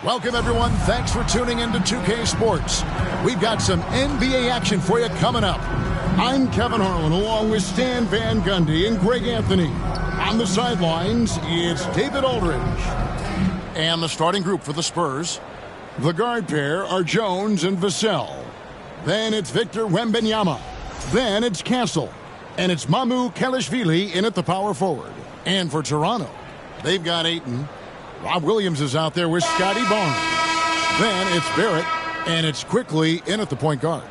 Welcome, everyone. Thanks for tuning in to 2K Sports. We've got some NBA action for you coming up. I'm Kevin Harlan, along with Stan Van Gundy and Greg Anthony. On the sidelines, it's David Aldridge. And the starting group for the Spurs. The guard pair are Jones and Vassell. Then it's Victor Wembanyama. Then it's Castle. And it's Mamu Kelishvili in at the power forward. And for Toronto, they've got Ayton. Rob Williams is out there with Scotty Barnes. Then it's Barrett, and it's Quickly in at the point guard.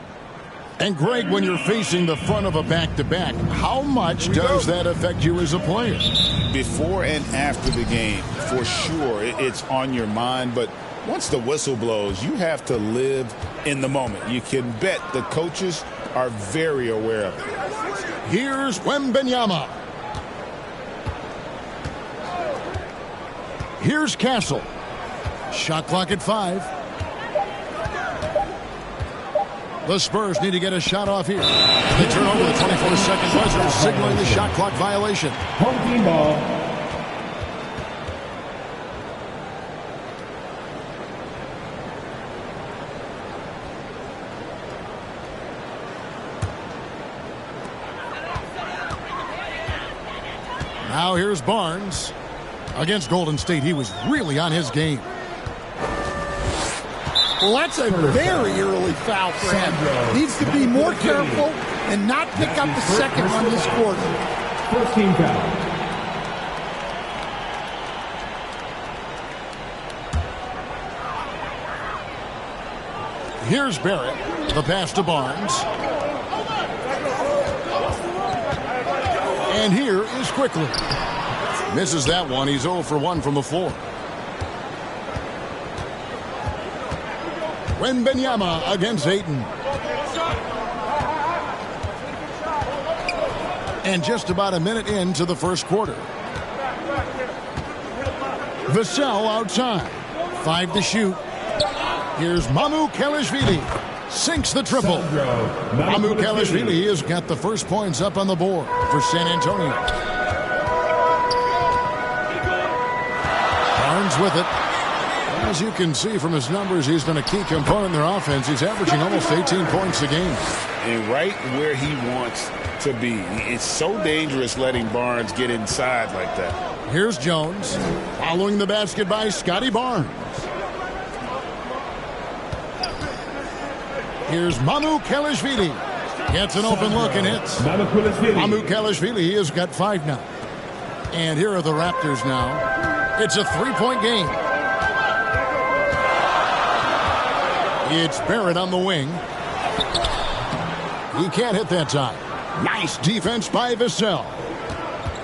And Greg, when you're facing the front of a back-to-back, how much does that affect you as a player? Before and after the game, for sure, it's on your mind. But once the whistle blows, you have to live in the moment. You can bet the coaches are very aware of it. Here's Wembanyama. Here's Castle. Shot clock at 5. The Spurs need to get a shot off here. They turn over the 24-second buzzer, signaling the shot clock violation. Home team ball. Now here's Barnes. Against Golden State, he was really on his game. Well, that's a very early foul for him. Needs to be more careful and not pick up the second one this quarter. First team foul. Here's Barrett. The pass to Barnes. And here is Quickly. Misses that one. He's 0 for 1 from the floor. Wembanyama against Ayton. And just about a minute into the first quarter. Vassell outside. 5 to shoot. Here's Mamu Kelishvili. Sinks the triple. Mamu Kelishvili has got the first points up on the board for San Antonio. Barnes with it. As you can see from his numbers, he's been a key component in their offense. He's averaging almost 18 points a game. And right where he wants to be. It's so dangerous letting Barnes get inside like that. Here's Jones. Following the basket by Scotty Barnes. Here's Mamu Kelishvili. Gets an open look and hits. Mamu Kelishvili has got 5 now. And here are the Raptors now. It's a 3-point game. It's Barrett on the wing. He can't hit that time. Nice defense by Vassell.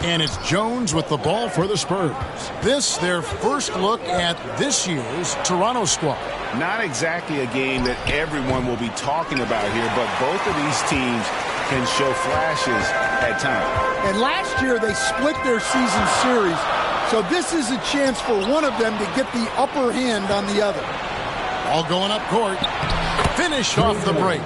And it's Jones with the ball for the Spurs. This, their first look at this year's Toronto squad. Not exactly a game that everyone will be talking about here, but both of these teams can show flashes at times. And last year they split their season series, so this is a chance for one of them to get the upper hand on the other. All going up court. Finish off the break.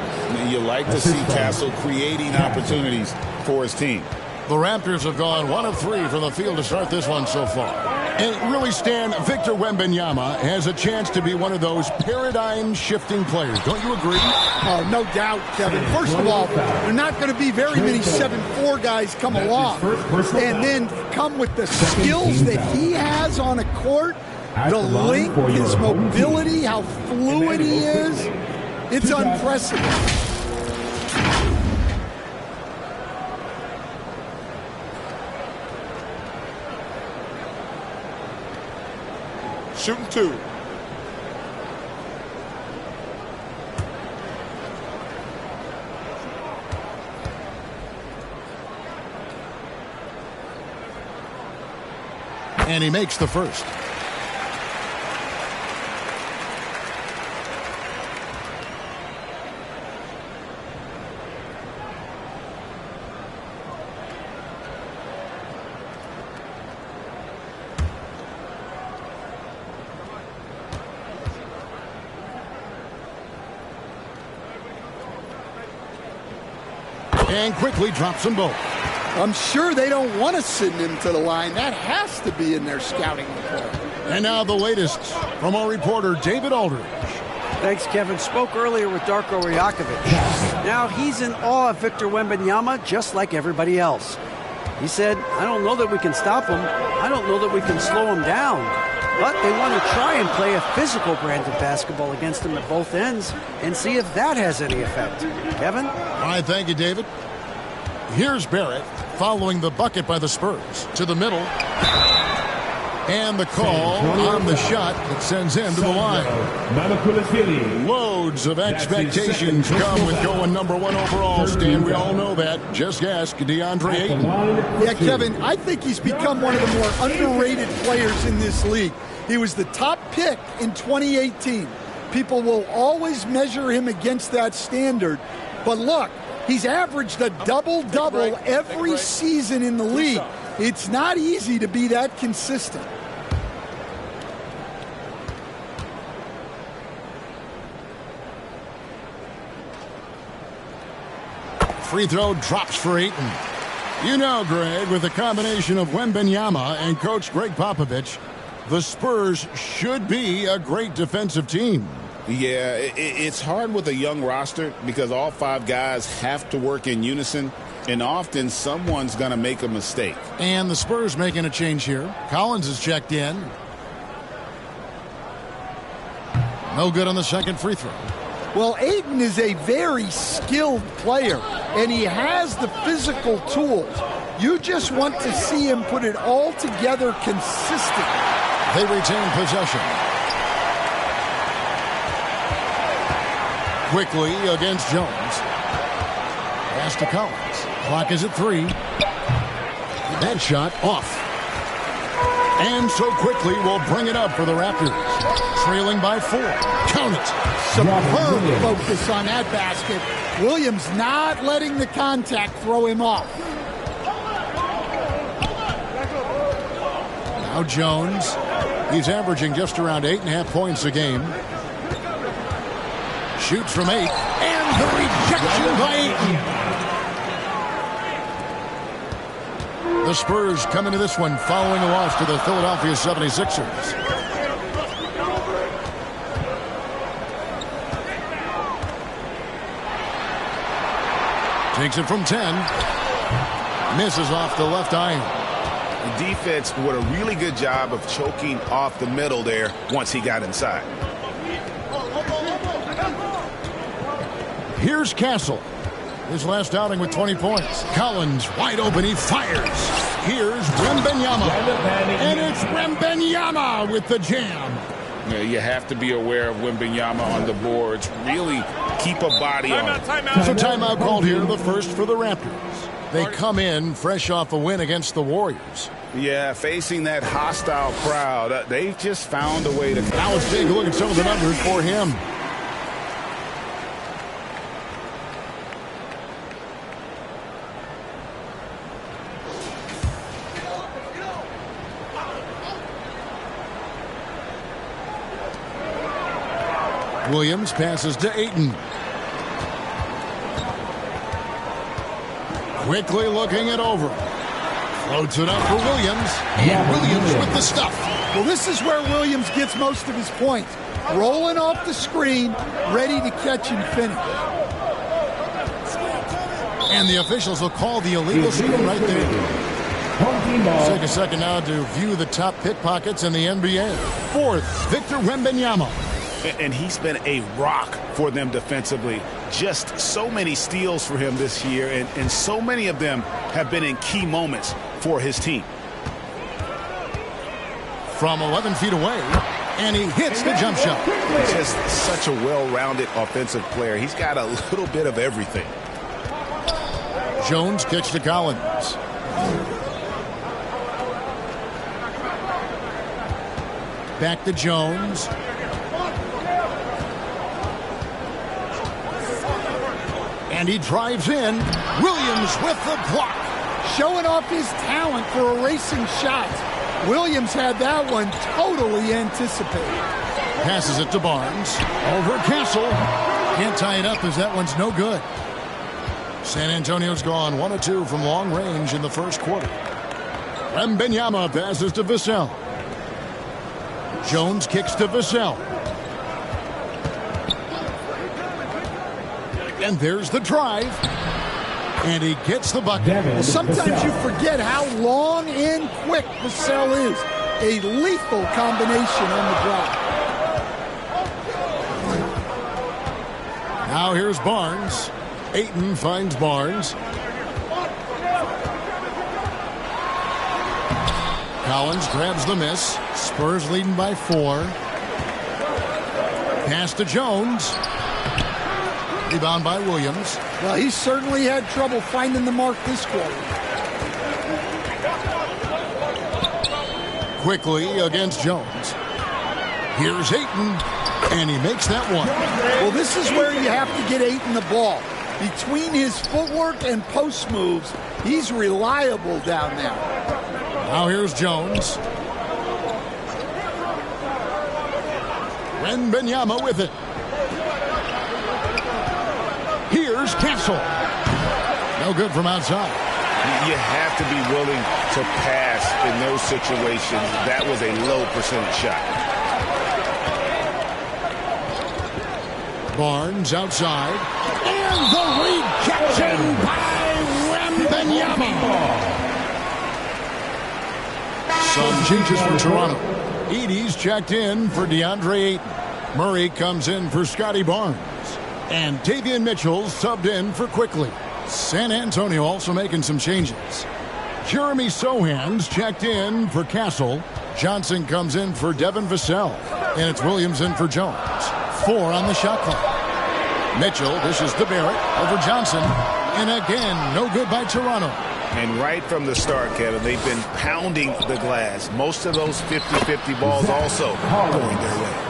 You like to see Castle creating opportunities for his team. The Raptors have gone 1 of 3 from the field to start this one so far. And really, Stan, Victor Wembanyama has a chance to be one of those paradigm-shifting players. Don't you agree? Oh, no doubt, Kevin. First of all, there are not going to be very many 7'4" guys come along. And then come with the skills that he has on a court, the length, his mobility, how fluid he is. It's unprecedented. Shooting 2. And he makes the first. And quickly drops them both. I'm sure they don't want to send him to the line. That has to be in their scouting report. And now the latest from our reporter, David Aldridge. Thanks, Kevin. Spoke earlier with Darko Rajakovic. Now he's in awe of Victor Wembanyama, just like everybody else. He said, I don't know that we can stop him. I don't know that we can slow him down. But they want to try and play a physical brand of basketball against him at both ends and see if that has any effect. Kevin? All right, thank you, David. Here's Barrett following the bucket by the Spurs. To the middle. And the call on the shot that sends him to the line. Loads of expectations come with going number 1 overall, Stan. We all know that. Just ask DeAndre Ayton. Yeah, Kevin, I think he's become one of the more underrated players in this league. He was the top pick in 2018. People will always measure him against that standard. But look, he's averaged a double-double every season in the league. It's not easy to be that consistent. Free throw drops for Ayton. You know, Greg, with the combination of Wembanyama and Coach Greg Popovich, the Spurs should be a great defensive team. Yeah, it's hard with a young roster because all 5 guys have to work in unison, and often someone's going to make a mistake. And the Spurs making a change here. Collins is checked in. No good on the second free throw. Well, Ayton is a very skilled player, and he has the physical tools. You just want to see him put it all together consistently. They retain possession. Quickly against Jones. Pass to Collins. Clock is at 3. That shot off. And so quickly we'll bring it up for the Raptors. Trailing by 4. Count it. Superb focus on that basket. Williams not letting the contact throw him off. Now Jones. He's averaging just around 8.5 points a game. Shoots from 8. And the rejection by Ayton. The Spurs come into this one following a loss to the Philadelphia 76ers. Takes it from 10. Misses off the left iron. The defense did a really good job of choking off the middle there once he got inside. Here's Castle. His last outing with 20 points. Collins wide open. He fires. Here's Wembanyama. And it's Wembanyama with the jam. Yeah, you have to be aware of Wembanyama on the boards. Really keep a body on it. So timeout called here, the first for the Raptors. They come in fresh off a win against the Warriors. Yeah, facing that hostile crowd, they've just found a way to... Now let's take a look at some of the numbers for him. Williams passes to Ayton. Quickly looking it over. Floats it up for Williams. And Williams with the stuff. Well, this is where Williams gets most of his points. Rolling off the screen, ready to catch and finish. And the officials will call the illegal screen right there. Let's take a second now to view the top pickpockets in the NBA. Fourth, Victor Wembanyama. And he's been a rock for them defensively. Just so many steals for him this year, and so many of them have been in key moments for his team. From 11 feet away, and he hits the jump shot. Just such a well-rounded offensive player. He's got a little bit of everything. Jones kicks to Collins. Back to Jones. And he drives in. Williams with the block. Showing off his talent for erasing shots. Williams had that one totally anticipated. Passes it to Barnes. Over Castle. Can't tie it up as that one's no good. San Antonio's gone 1 of 2 from long range in the first quarter. Wembanyama passes to Vassell. Jones kicks to Vassell. And there's the drive. And he gets the bucket. Well, sometimes you forget how long and quick Vassell is. A lethal combination on the drive. Now here's Barnes. Ayton finds Barnes. Collins grabs the miss. Spurs leading by 4. Pass to Jones. Rebound by Williams. Well, he certainly had trouble finding the mark this quarter. Quickly against Jones. Here's Ayton, and he makes that one. Well, this is where you have to get Ayton the ball. Between his footwork and post moves, he's reliable down there. Now here's Jones. Wembanyama with it. Here's Castle. No good from outside. You have to be willing to pass in those situations. That was a low percentage shot. Barnes outside. And the rejection by Wembanyama. Some changes for Toronto. Edey's checked in for DeAndre Ayton. Murray comes in for Scotty Barnes. And Davion Mitchell subbed in for Quickly. San Antonio also making some changes. Jeremy Sohan's checked in for Castle. Johnson comes in for Devin Vassell. And it's Williams in for Jones. 4 on the shot clock. Mitchell dishes to Barrett over Johnson. And again, no good by Toronto. And right from the start, Kevin, they've been pounding the glass. Most of those 50-50 balls also going their way.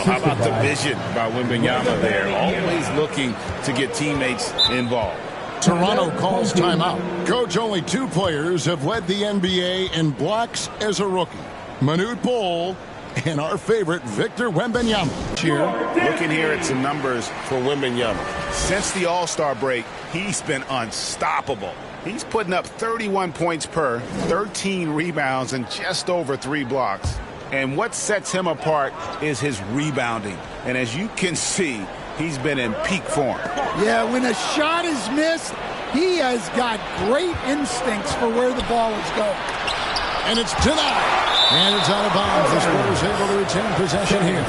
How about the vision by Wembanyama there? Always looking to get teammates involved. Toronto calls timeout. Coach, only 2 players have led the NBA in blocks as a rookie. Manute Bol and our favorite Victor Wembanyama. Cheer. Looking here at some numbers for Wembanyama. Since the All-Star break, he's been unstoppable. He's putting up 31 points per, 13 rebounds, and just over 3 blocks. And what sets him apart is his rebounding. And as you can see, he's been in peak form. Yeah, when a shot is missed, he has got great instincts for where the ball is going. And it's denied. And it's out of bounds. The Spurs able to retain possession here.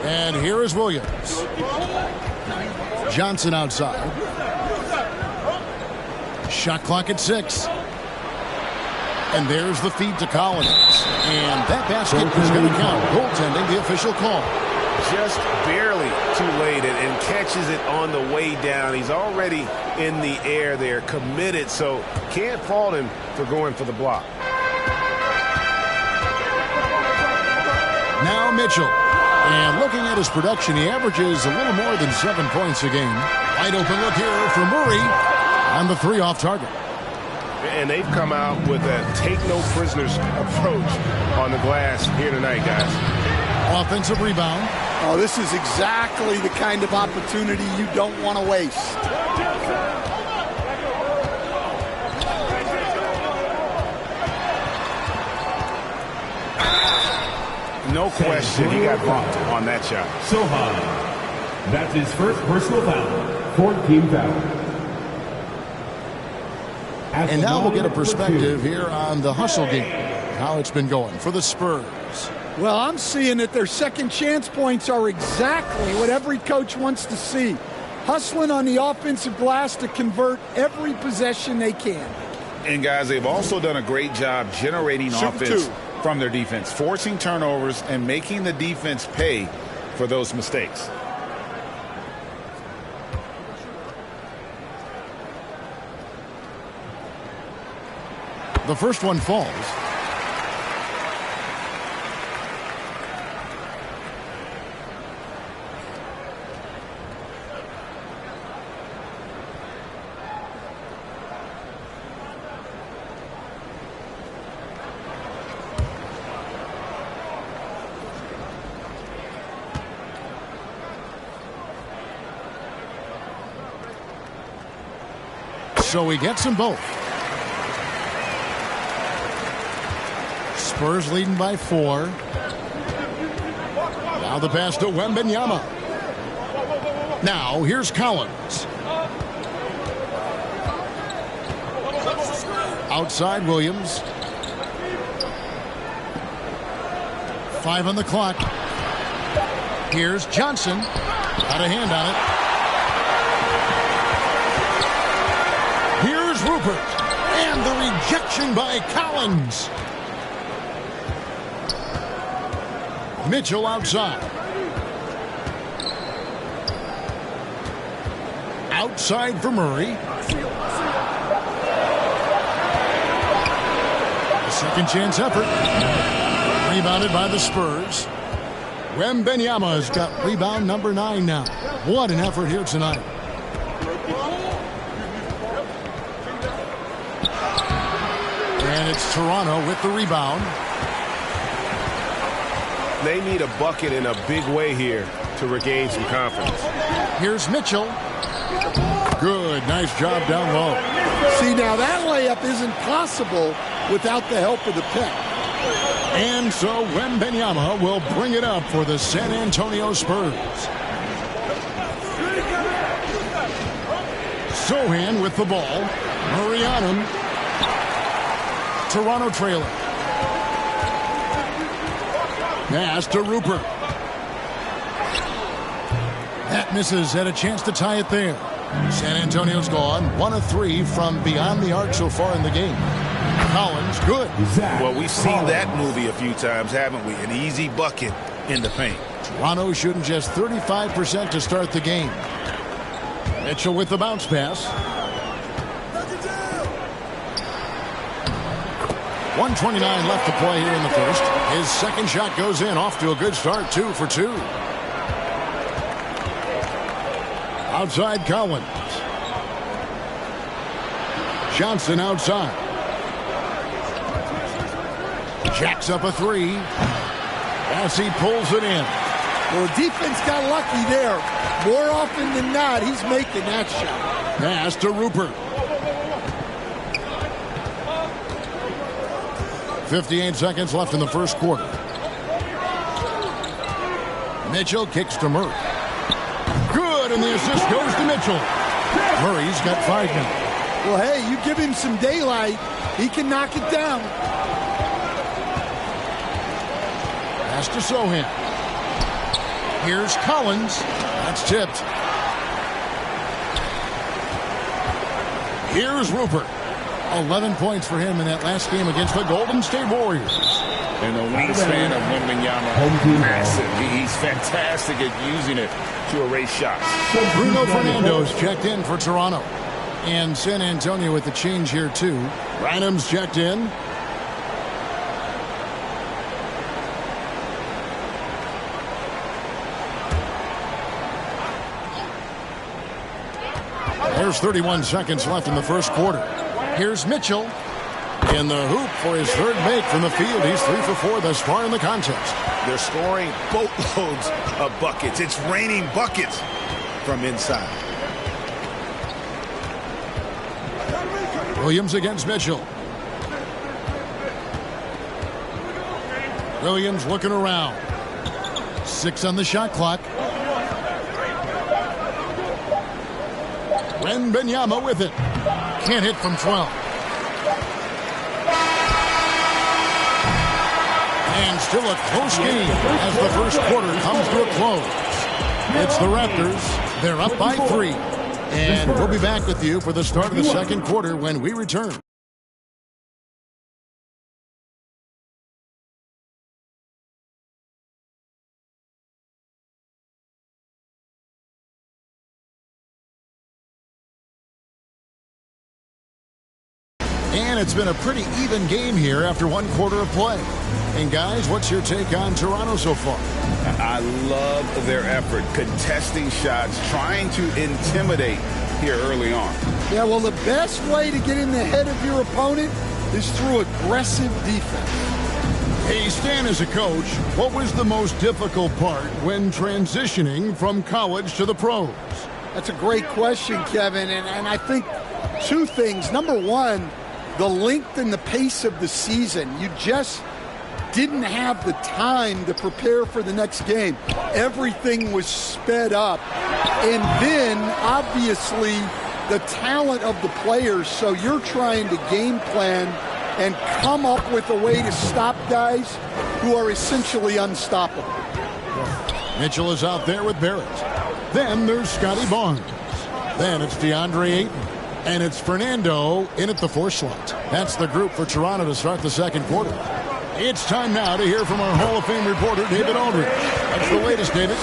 And here is Williams. Johnson outside. Shot clock at 6. And there's the feed to Collins. And that basket is going to count. Goaltending, the official call. Just barely too late and catches it on the way down. He's already in the air there, committed, so can't fault him for going for the block. Now Mitchell. And looking at his production, he averages a little more than 7 points a game. Wide open look here for Murray. On the 3 off target. And they've come out with a take-no-prisoners approach on the glass here tonight, guys. Offensive rebound. Oh, this is exactly the kind of opportunity you don't want to waste. No question, he got bumped on that shot. Sohan. That's his first personal foul. 14 foul. And now we'll get a perspective here on the hustle game. How it's been going for the Spurs. Well, I'm seeing that their second chance points are exactly what every coach wants to see. Hustling on the offensive glass to convert every possession they can. And guys, they've also done a great job generating offense from their defense, forcing turnovers and making the defense pay for those mistakes. The first one falls. So he gets them both. Spurs leading by 4. Now the pass to Wembanyama. Now here's Collins. Outside Williams. 5 on the clock. Here's Johnson. Got a hand on it. Here's Rupert. And the rejection by Collins. Mitchell outside. Outside for Murray. Second chance effort. Rebounded by the Spurs. Wembanyama has got rebound number 9 now. What an effort here tonight. And it's Toronto with the rebound. They need a bucket in a big way here to regain some confidence. Here's Mitchell. Good. Nice job down low. See, now that layup isn't possible without the help of the pick. And so Wembanyama will bring it up for the San Antonio Spurs. Sohan with the ball. Murray on him. Toronto trailing. Pass to Rupert. That misses. Had a chance to tie it there. San Antonio's gone 1 of 3 from beyond the arc so far in the game. Collins, good. Well, we've seen that movie a few times, haven't we? An easy bucket in the paint. Toronto shooting just 35% to start the game. Mitchell with the bounce pass. 1:29 left to play here in the first. His second shot goes in. Off to a good start. 2 for 2. Outside Collins. Johnson outside. Jacks up a 3. As he pulls it in. Well, the defense got lucky there. More often than not, he's making that shot. Pass to Rupert. 58 seconds left in the first quarter. Mitchell kicks to Murray. Good, and the assist goes to Mitchell. Murray's got 5 now. Well, hey, you give him some daylight, he can knock it down. Pass to Sohan. Here's Collins. That's tipped. Here's Rupert. 11 points for him in that last game against the Golden State Warriors. And the wingspan of Wembanyama, massive. He's fantastic at using it to erase shots. Bruno Fernando's checked in for Toronto. And San Antonio with the change here, too. Branham's checked in. There's 31 seconds left in the first quarter. Here's Mitchell in the hoop for his third make from the field. He's 3 for 4 thus far in the contest. They're scoring boatloads of buckets. It's raining buckets from inside. Williams against Mitchell. Williams looking around. 6 on the shot clock. Wembanyama with it. Can't hit from 12. And still a close game as the first quarter comes to a close. It's the Raptors. They're up by 3. And we'll be back with you for the start of the second quarter when we return. And it's been a pretty even game here after 1 quarter of play. And guys, what's your take on Toronto so far? I love their effort, contesting shots, trying to intimidate here early on. Yeah, well, the best way to get in the head of your opponent is through aggressive defense. Hey, Stan, as a coach, what was the most difficult part when transitioning from college to the pros? That's a great question, Kevin, and I think two things. Number one, the length and the pace of the season. You just didn't have the time to prepare for the next game. Everything was sped up. And then, obviously, the talent of the players. So you're trying to game plan and come up with a way to stop guys who are essentially unstoppable. Mitchell is out there with Barrett. Then there's Scotty Barnes. Then it's DeAndre Ayton. And it's Fernando in at the 4 slot. That's the group for Toronto to start the second quarter. It's time now to hear from our Hall of Fame reporter, David Aldridge. That's the latest, David.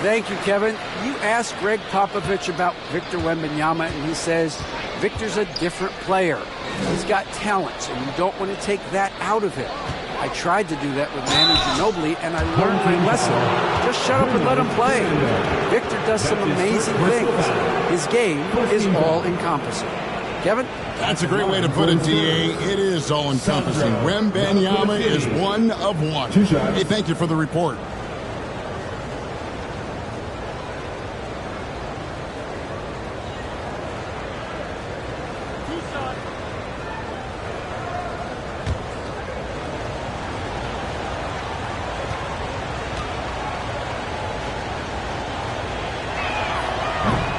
Thank you, Kevin. You asked Greg Popovich about Victor Wembanyama, and he says Victor's a different player. He's got talents, and you don't want to take that out of him. I tried to do that with Manu Ginobili, and I learned my lesson. Just shut up and let him play. Victor does some amazing things. His game is all-encompassing. Kevin? That's a great way to put it, D.A. It is all-encompassing. Wembanyama is one of one. Hey, thank you for the report.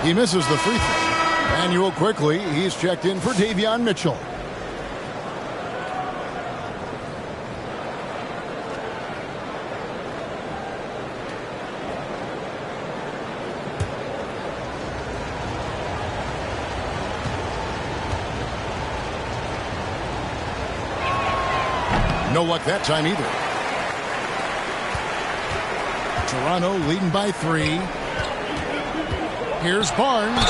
He misses the free throw. Manuel quickly, he's checked in for Davion Mitchell. No luck that time either. Toronto leading by 3. Here's Barnes.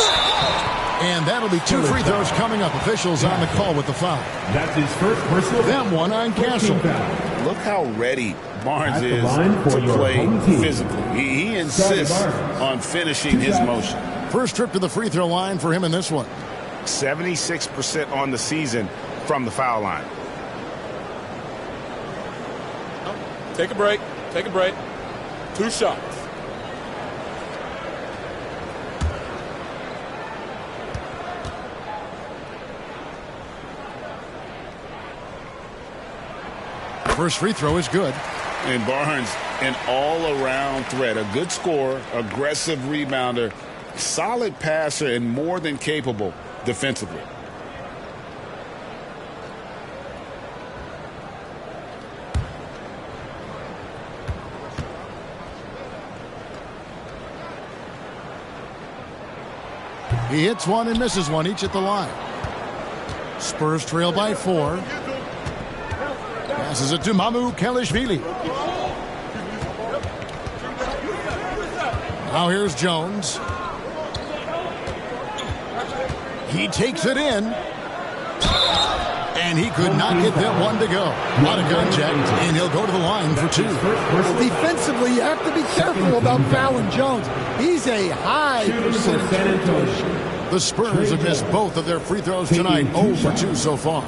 And that'll be 2 free throws coming up. Officials on the call with the foul. That's his first personal foul. Them one on Castle. Look how ready Barnes is to play physically. He insists on finishing his motion. First trip to the free throw line for him in this one. 76% on the season from the foul line. Take a break. Take a break. 2 shots. First free throw is good. And Barnes, an all-around threat. A good scorer, aggressive rebounder, solid passer, and more than capable defensively. He hits one and misses one, each at the line. Spurs trail by 4. Passes it to Mamu Kelishvili. Now here's Jones. He takes it in. And he could not get that one to go. A lot of contact, and he'll go to the line for 2. Well, defensively, you have to be careful about fouling Jones. He's a high percentage. The Spurs have missed both of their free throws tonight. 0 for 2 so far.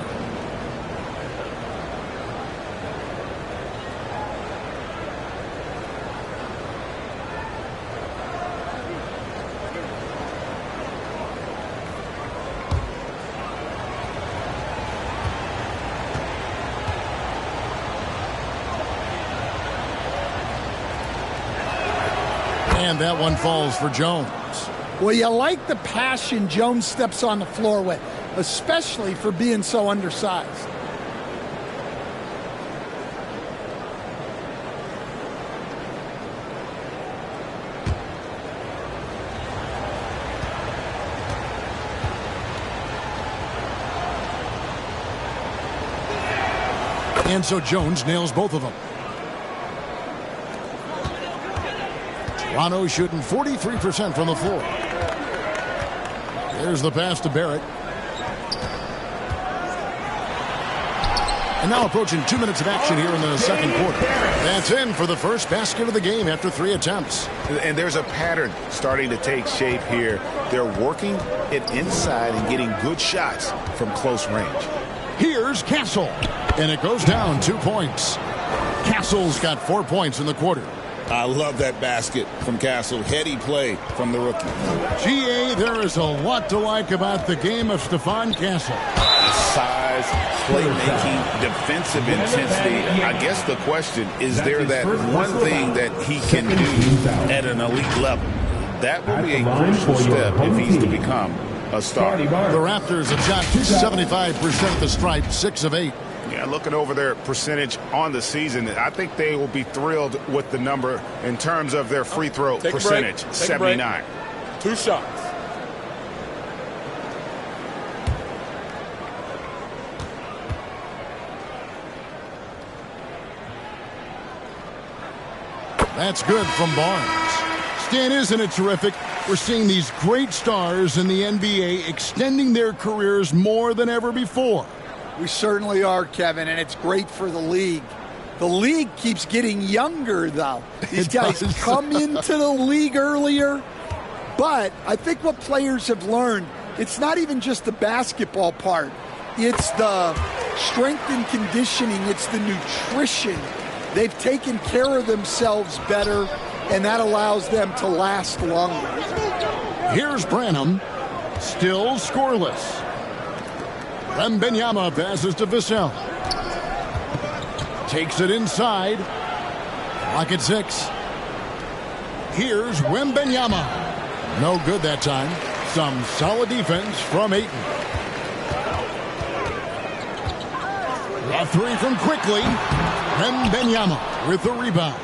And that one falls for Jones. Well, you like the passion Jones steps on the floor with, especially for being so undersized. And so Jones nails both of them. Toronto shooting 43% from the floor. There's the pass to Barrett. And now approaching 2 minutes of action here in the second quarter. That's in for the first basket of the game after 3 attempts. And there's a pattern starting to take shape here. They're working it inside and getting good shots from close range. Here's Castle. And it goes down 2 points. Castle's got 4 points in the quarter. I love that basket from Castle. Heady play from the rookie. GA, there is a lot to like about the game of Stephon Castle. Size, playmaking, defensive intensity. I guess the question, is there that one thing that he can do at an elite level? That will be a crucial step if he's to become a star. The Raptors have shot 75% at the stripe, 6 of 8. Yeah, looking over their percentage on the season, I think they will be thrilled with the number in terms of their free throw percentage, 79. 2 shots. That's good from Barnes. Stan, isn't it terrific? We're seeing these great stars in the NBA extending their careers more than ever before. We certainly are, Kevin, and it's great for the league. The league keeps getting younger, though. These guys come into the league earlier, but I think what players have learned, it's not even just the basketball part. It's the strength and conditioning. It's the nutrition. They've taken care of themselves better, and that allows them to last longer. Here's Branham, still scoreless. Wembanyama passes to Vassell. Takes it inside. Lock at 6. Here's Wembanyama. No good that time. Some solid defense from Ayton. A 3 from Quickly. Wembanyama with the rebound.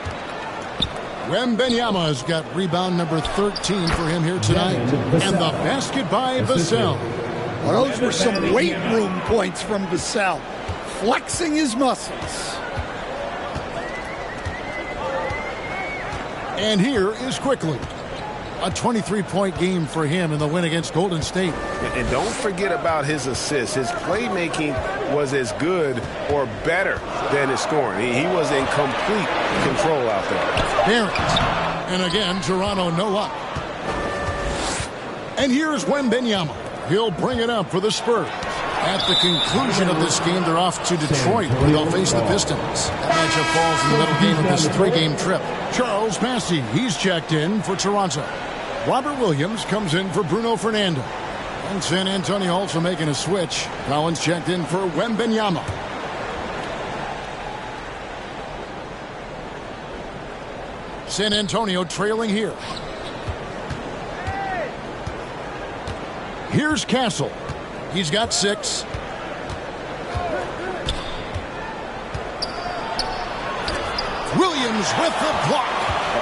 Wembanyama has got rebound number 13 for him here tonight. And the basket by Vassell. Well, those were some weight room points from Vassell, flexing his muscles. And here is Quickly. A 23-point game for him in the win against Golden State. And don't forget about his assists. His playmaking was as good or better than his scoring. He was in complete control out there. Barrett. And again, Toronto no luck. And here's Wembanyama. He'll bring it up for the Spurs. At the conclusion of this game, they're off to Detroit, where they'll face the Pistons. That matchup falls in the middle game of this 3-game trip. Charles Massey, he's checked in for Toronto. Robert Williams comes in for Bruno Fernando. And San Antonio also making a switch. Collins checked in for Wembanyama. San Antonio trailing here. Here's Castle. He's got 6. Williams with the block.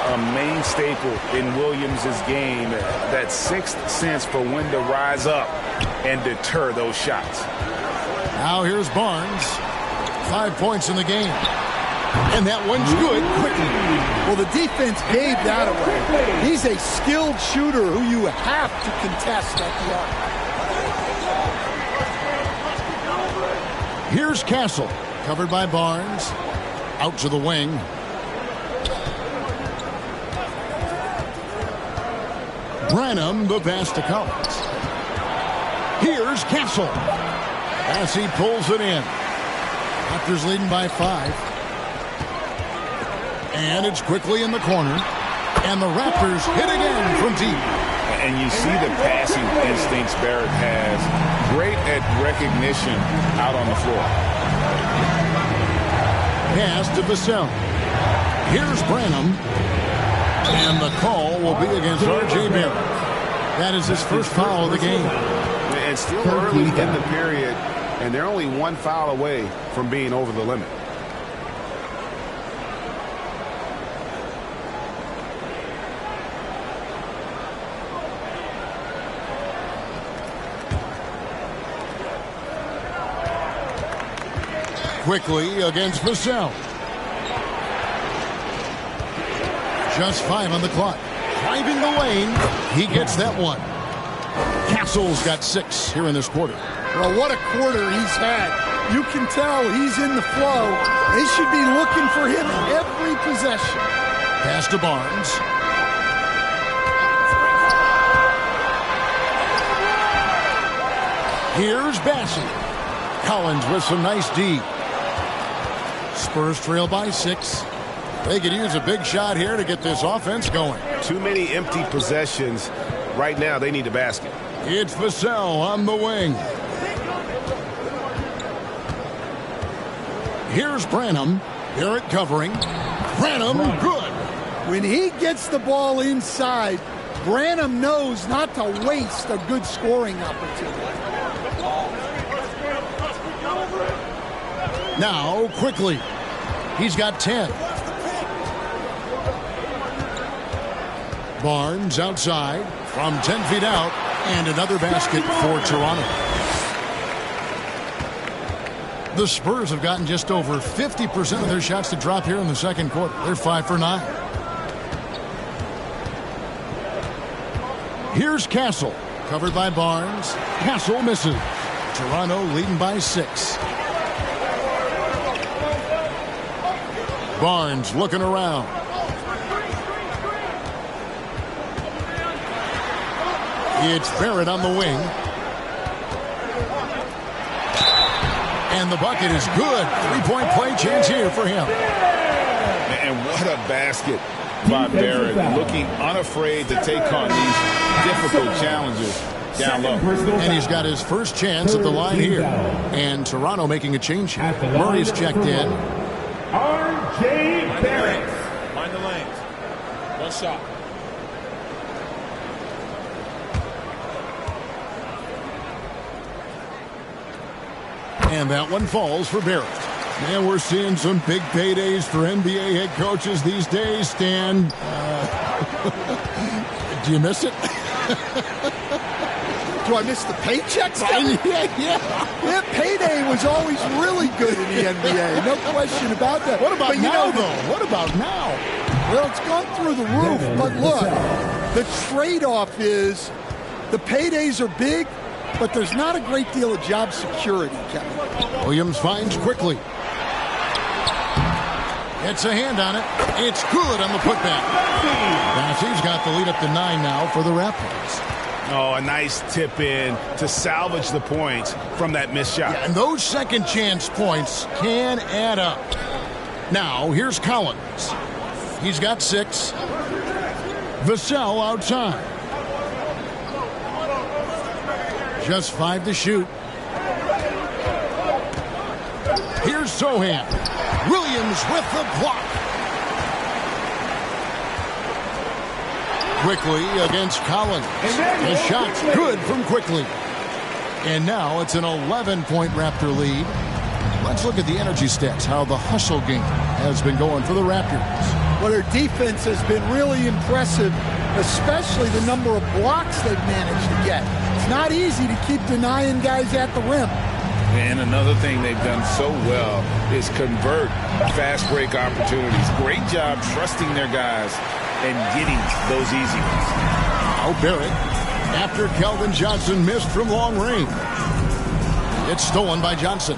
A main staple in Williams' game, that 6th sense for when to rise up and deter those shots. Now here's Barnes. 5 points in the game. And that one's good quickly. Well, the defense gave that away. He's a skilled shooter who you have to contest at the arc. Here's Castle. Covered by Barnes. Out to the wing. Branham, the pass to Collins. Here's Castle. As he pulls it in. Raptors leading by 5. And it's Quickly in the corner. And the Raptors hit again from deep. And you see the passing instincts Barrett has. Great at recognition out on the floor. Pass to Vassell. Here's Branham. And the call will be against R.J. Barrett. That is his first foul of the game. And still early in the period, and they're only 1 foul away from being over the limit. Quickly against Vassell. Just 5 on the clock. Driving the lane. He gets that one. Castle's got 6 here in this quarter. Well, what a quarter he's had. You can tell he's in the flow. They should be looking for him every possession. Pass to Barnes. Here's Bassey. Collins with some nice D. Spurs trail by 6. They could use a big shot here to get this offense going. Too many empty possessions. Right now, they need a basket. It's Vassell on the wing. Here's Branham. Barrett covering. Branham, good. When he gets the ball inside, Branham knows not to waste a good scoring opportunity. Now, quickly. He's got 10. Barnes outside from 10 feet out, and another basket for Toronto. The Spurs have gotten just over 50% of their shots to drop here in the second quarter. They're 5 for 9. Here's Castle, covered by Barnes. Castle misses. Toronto leading by 6. Barnes looking around. It's Barrett on the wing. And the bucket is good. 3-point play chance here for him. And what a basket by Barrett. Looking unafraid to take on these difficult challenges down low. And he's got his first chance at the line here. And Toronto making a change here. Murray's checked in. R.J. Barrett. Mind the lanes. One shot. And that one falls for Barrett. Man, we're seeing some big paydays for NBA head coaches these days, Stan. Do you miss it? Do I miss the paychecks? Yeah. That payday was always really good in the NBA. No question about that. What about now, though? What about now? Well, it's gone through the roof. But look, the trade-off is the paydays are big, but there's not a great deal of job security, Kevin. Williams finds quickly. Gets a hand on it. It's good on the putback. Bassey's got the lead up to 9 now for the Raptors. Oh, a nice tip in to salvage the points from that missed shot. Yeah, and those second chance points can add up. Now, here's Collins. He's got 6. Vassell outside. Just 5 to shoot. Here's Sohan. Williams with the block. Quickly against Collins. The shot's good from Quickly. And now it's an 11-point Raptor lead. Let's look at the energy stats, how the hustle game has been going for the Raptors. Well, their defense has been really impressive, especially the number of blocks they've managed to get. It's not easy to keep denying guys at the rim. And another thing they've done so well is convert fast break opportunities. Great job trusting their guys and getting those easy ones. Now Barrett, after Kelvin Johnson missed from long range. It's stolen by Johnson.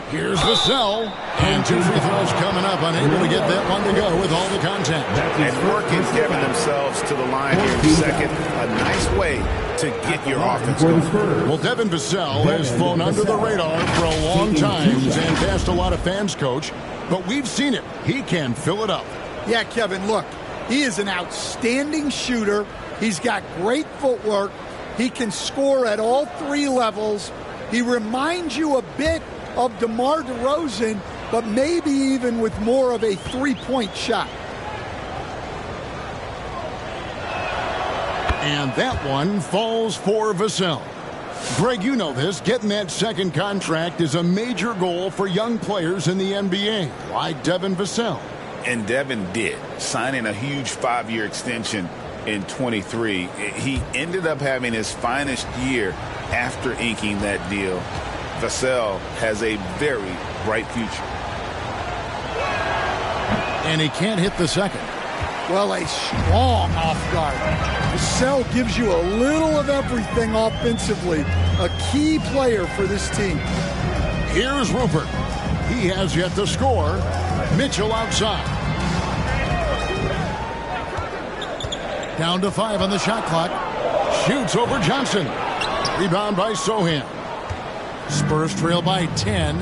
Here's Vassell. And 2 free throws coming up. Unable to get that one to go with all the contact. And working, getting themselves to the line here in second. A nice way to get your offense going. Well, Devin Vassell has flown under the radar for a long time and passed a lot of fans, Coach. But we've seen it. He can fill it up. Yeah, Kevin, look. He is an outstanding shooter. He's got great footwork. He can score at all 3 levels. He reminds you a bit of DeMar DeRozan, but maybe even with more of a 3-point shot. And that one falls for Vassell. Greg, you know this. Getting that second contract is a major goal for young players in the NBA, like Devin Vassell. And Devin did, signing a huge 5-year extension in 23. He ended up having his finest year after inking that deal. Vassell has a very bright future. And he can't hit the second. Well, a strong off guard. Vassell gives you a little of everything offensively. A key player for this team. Here's Rupert. He has yet to score. Mitchell outside. Down to 5 on the shot clock. Shoots over Johnson. Rebound by Sohan. Spurs trail by 10.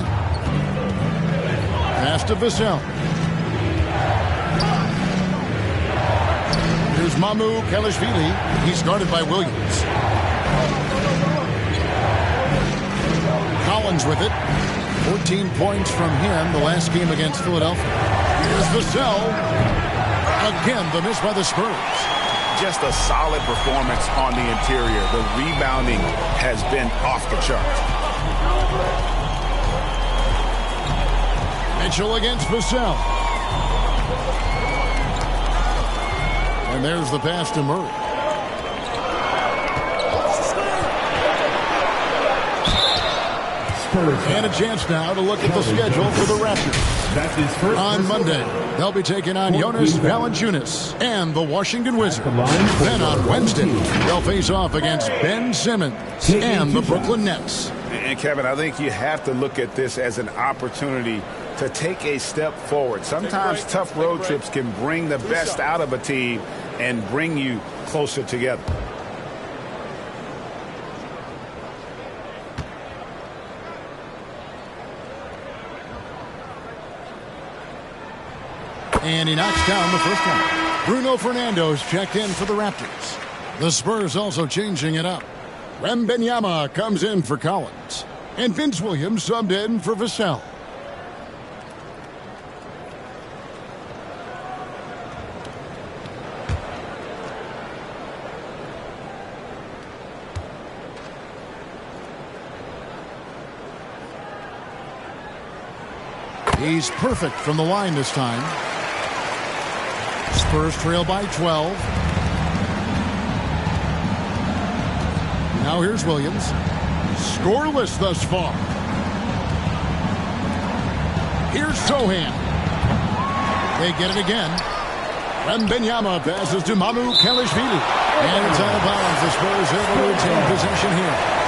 pass to Vassell. Here's Mamu Kelishvili. He's guarded by Williams. Collins with it. 14 points from him the last game against Philadelphia. Here's Vassell. Again, the miss by the Spurs. Just a solid performance on the interior. The rebounding has been off the charts. Mitchell against Vassell. And there's the pass to Murray. And a chance now to look at the schedule for the Raptors. On Monday, they'll be taking on Jonas Valanciunas and the Washington Wizards. Then on Wednesday, they'll face off against Ben Simmons and the Brooklyn Nets. And Kevin, I think you have to look at this as an opportunity to take a step forward. Sometimes tough road trips can bring the best out of a team and bring you closer together. And he knocks down the first one. Bruno Fernando's checked in for the Raptors. The Spurs also changing it up. Wembanyama comes in for Collins. And Vince Williams subbed in for Vassell. He's perfect from the line this time. Spurs trail by 12. Now here's Williams. Scoreless thus far. Here's Sohan. They get it again. Wembanyama passes to Mamu Kelishvili. And it's out of bounds. The Spurs able to retain possession here.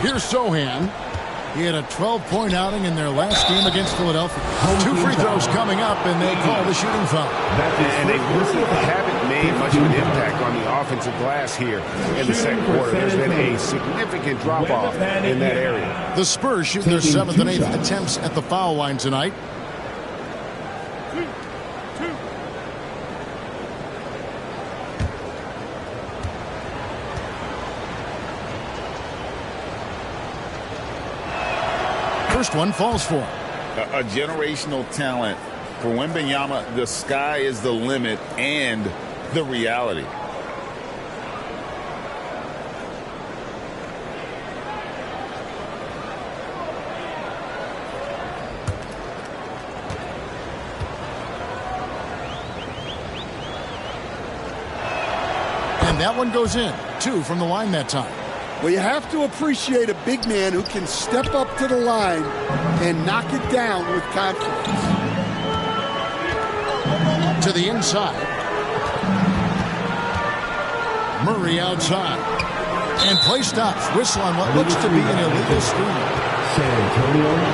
Here's Sohan. He had a 12-point outing in their last game against Philadelphia. 2 free throws coming up, and they call the shooting foul. And they really haven't made much of an impact on the offensive glass here in the second quarter. There's been a significant drop-off in that area. The Spurs shoot their 7th and 8th attempts at the foul line tonight. First one falls for him. A generational talent. For Wembanyama, the sky is the limit and the reality. And that one goes in. 2 from the line that time. Well, you have to appreciate a big man who can step up to the line and knock it down with confidence. To the inside. Murray outside. And play stops. Whistle on what looks to be an illegal screen.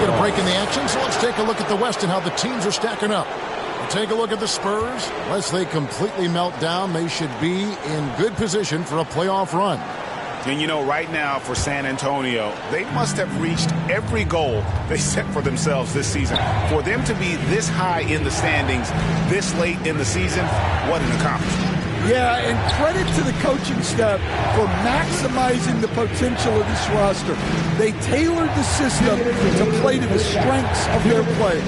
Get a break in the action, so let's take a look at the West and how the teams are stacking up. We'll take a look at the Spurs. Unless they completely melt down, they should be in good position for a playoff run. And, you know, right now for San Antonio, they must have reached every goal they set for themselves this season. For them to be this high in the standings this late in the season, what an accomplishment. Yeah, and credit to the coaching staff for maximizing the potential of this roster. They tailored the system to play to the strengths of their play.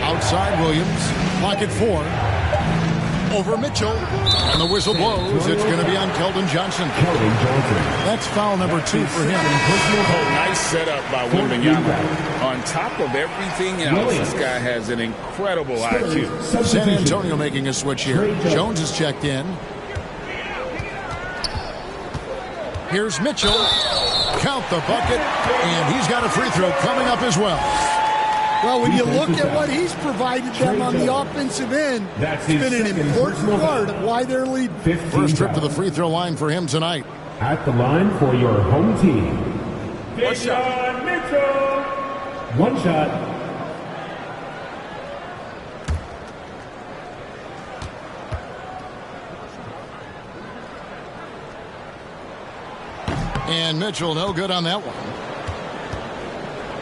Outside Williams, pocket 4. Over Mitchell, and the whistle blows. It's going to be on Keldon Johnson. That's foul number 2 for him. Oh, nice setup by Wembanyama. On top of everything else, this guy has an incredible IQ. San Antonio making a switch here. Jones is checked in. Here's Mitchell. Count the bucket, and he's got a free throw coming up as well. Well, when you look at what he's provided them on the offensive end, it's been an important part of why they're leading. First trip to the free throw line for him tonight. At the line for your home team, Mitchell. One shot. And Mitchell, no good on that one.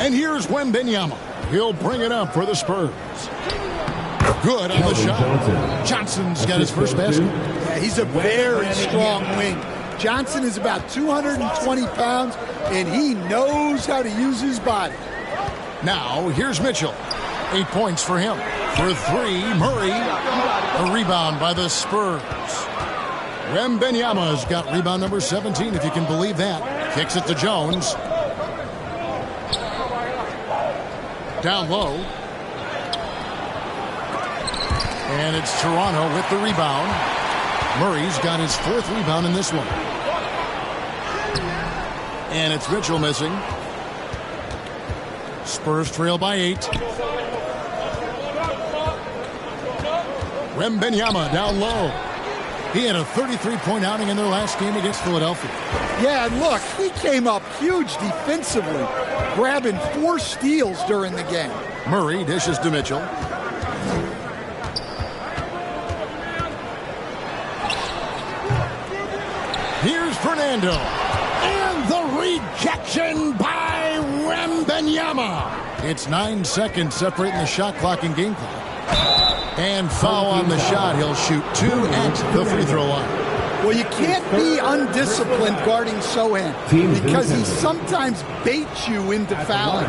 And here's Wembanyama. He'll bring it up for the Spurs. Good on the shot. Johnson's got his first basket. Yeah, he's a very strong wing. Johnson is about 220 pounds, and he knows how to use his body. Now, here's Mitchell. 8 points for him. For 3, Murray. A rebound by the Spurs. Wembanyama's got rebound number 17, if you can believe that. Kicks it to Jones. Down low. And it's Toronto with the rebound. Murray's got his 4th rebound in this one. And it's Mitchell missing. Spurs trail by 8. Wembanyama down low. He had a 33-point outing in their last game against Philadelphia. Yeah, and look, he came up huge defensively, grabbing 4 steals during the game. Murray dishes to Mitchell. Here's Fernando. And the rejection by Wembanyama. It's 9 seconds separating the shot clock and game clock. And foul on the shot. He'll shoot 2 at the free throw line. Well, you can't be undisciplined guarding Sohan because he sometimes baits you into fouling.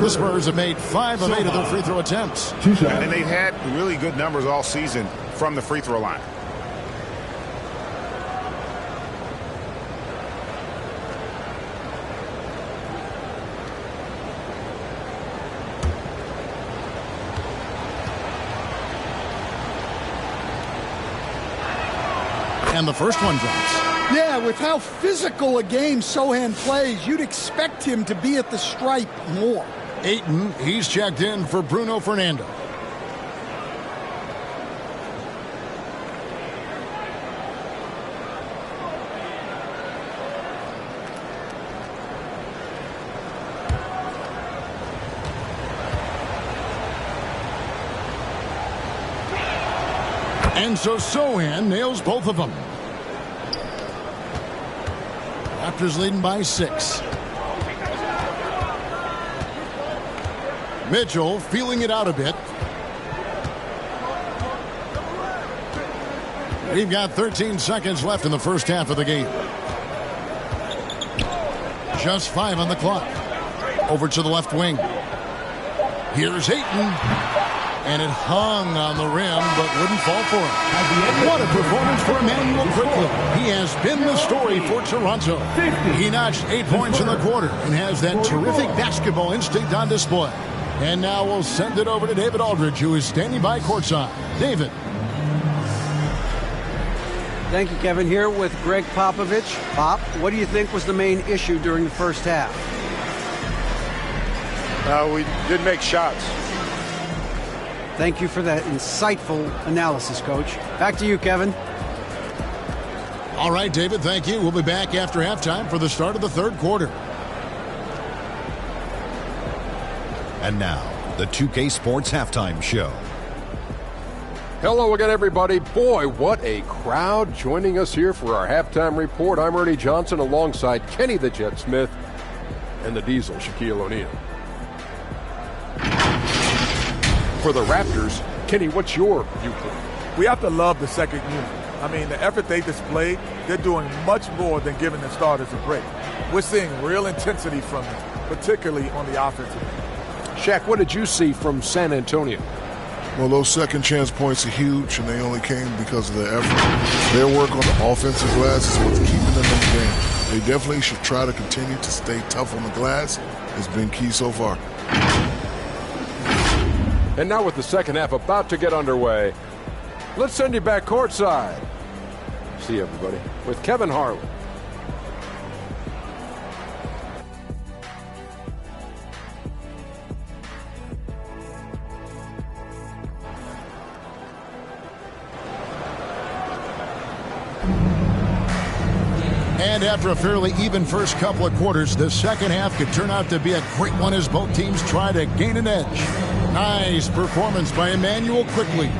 The Spurs have made 5 of 8 of their free throw attempts. And they've had really good numbers all season from the free throw line. And the first one drops. Yeah, with how physical a game Sohan plays, you'd expect him to be at the stripe more. Ayton, he's checked in for Bruno Fernando. And so Sohan nails both of them. Raptors leading by 6. Mitchell feeling it out a bit. We've got 13 seconds left in the first half of the game. Just 5 on the clock. Over to the left wing. Here's Ayton. And it hung on the rim, but wouldn't fall for him. What a performance for Emmanuel Quickly. He has been the story for Toronto. He notched 8 points in the quarter and has that terrific basketball instinct on display. And now we'll send it over to David Aldridge, who is standing by courtside. David. Thank you, Kevin. Here with Greg Popovich. Pop, what do you think was the main issue during the first half? We didn't make shots. Thank you for that insightful analysis, Coach. Back to you, Kevin. All right, David, thank you. We'll be back after halftime for the start of the third quarter. And now, the 2K Sports Halftime Show. Hello again, everybody. Boy, what a crowd joining us here for our halftime report. I'm Ernie Johnson alongside Kenny the Jet Smith and the Diesel, Shaquille O'Neal. For the Raptors, Kenny, what's your viewpoint? We have to love the second unit. I mean, the effort they displayed, they're doing much more than giving the starters a break. We're seeing real intensity from them, particularly on the offensive end. Shaq, what did you see from San Antonio? Well, those second chance points are huge, and they only came because of their effort. Their work on the offensive glass is what's keeping them in the game. They definitely should try to continue to stay tough on the glass. It's been key so far. And now with the second half about to get underway, let's send you back courtside. See you, everybody, with Kevin Harlan. And after a fairly even first couple of quarters, the second half could turn out to be a great one as both teams try to gain an edge. Nice performance by Emmanuel Quickly.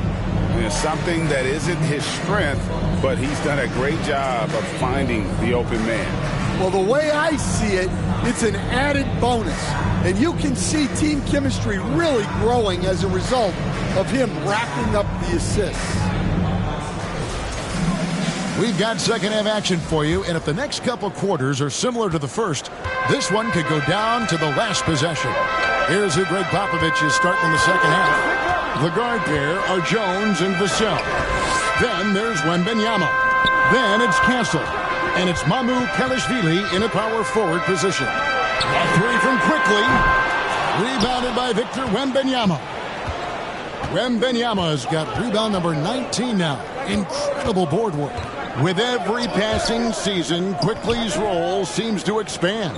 It's something that isn't his strength, but he's done a great job of finding the open man. Well, the way I see it, it's an added bonus. And you can see team chemistry really growing as a result of him racking up the assists. We've got second half action for you, and if the next couple quarters are similar to the first, this one could go down to the last possession. Here's who Greg Popovich is starting in the second half. The guard pair are Jones and Vassell. Then there's Wembanyama. Then it's Castle. And it's Mamu Kalashvili in a power forward position. A three from Quickly. Rebounded by Victor Wembanyama. Wembanyama's got rebound number 19 now. Incredible board work. With every passing season, Quickly's role seems to expand.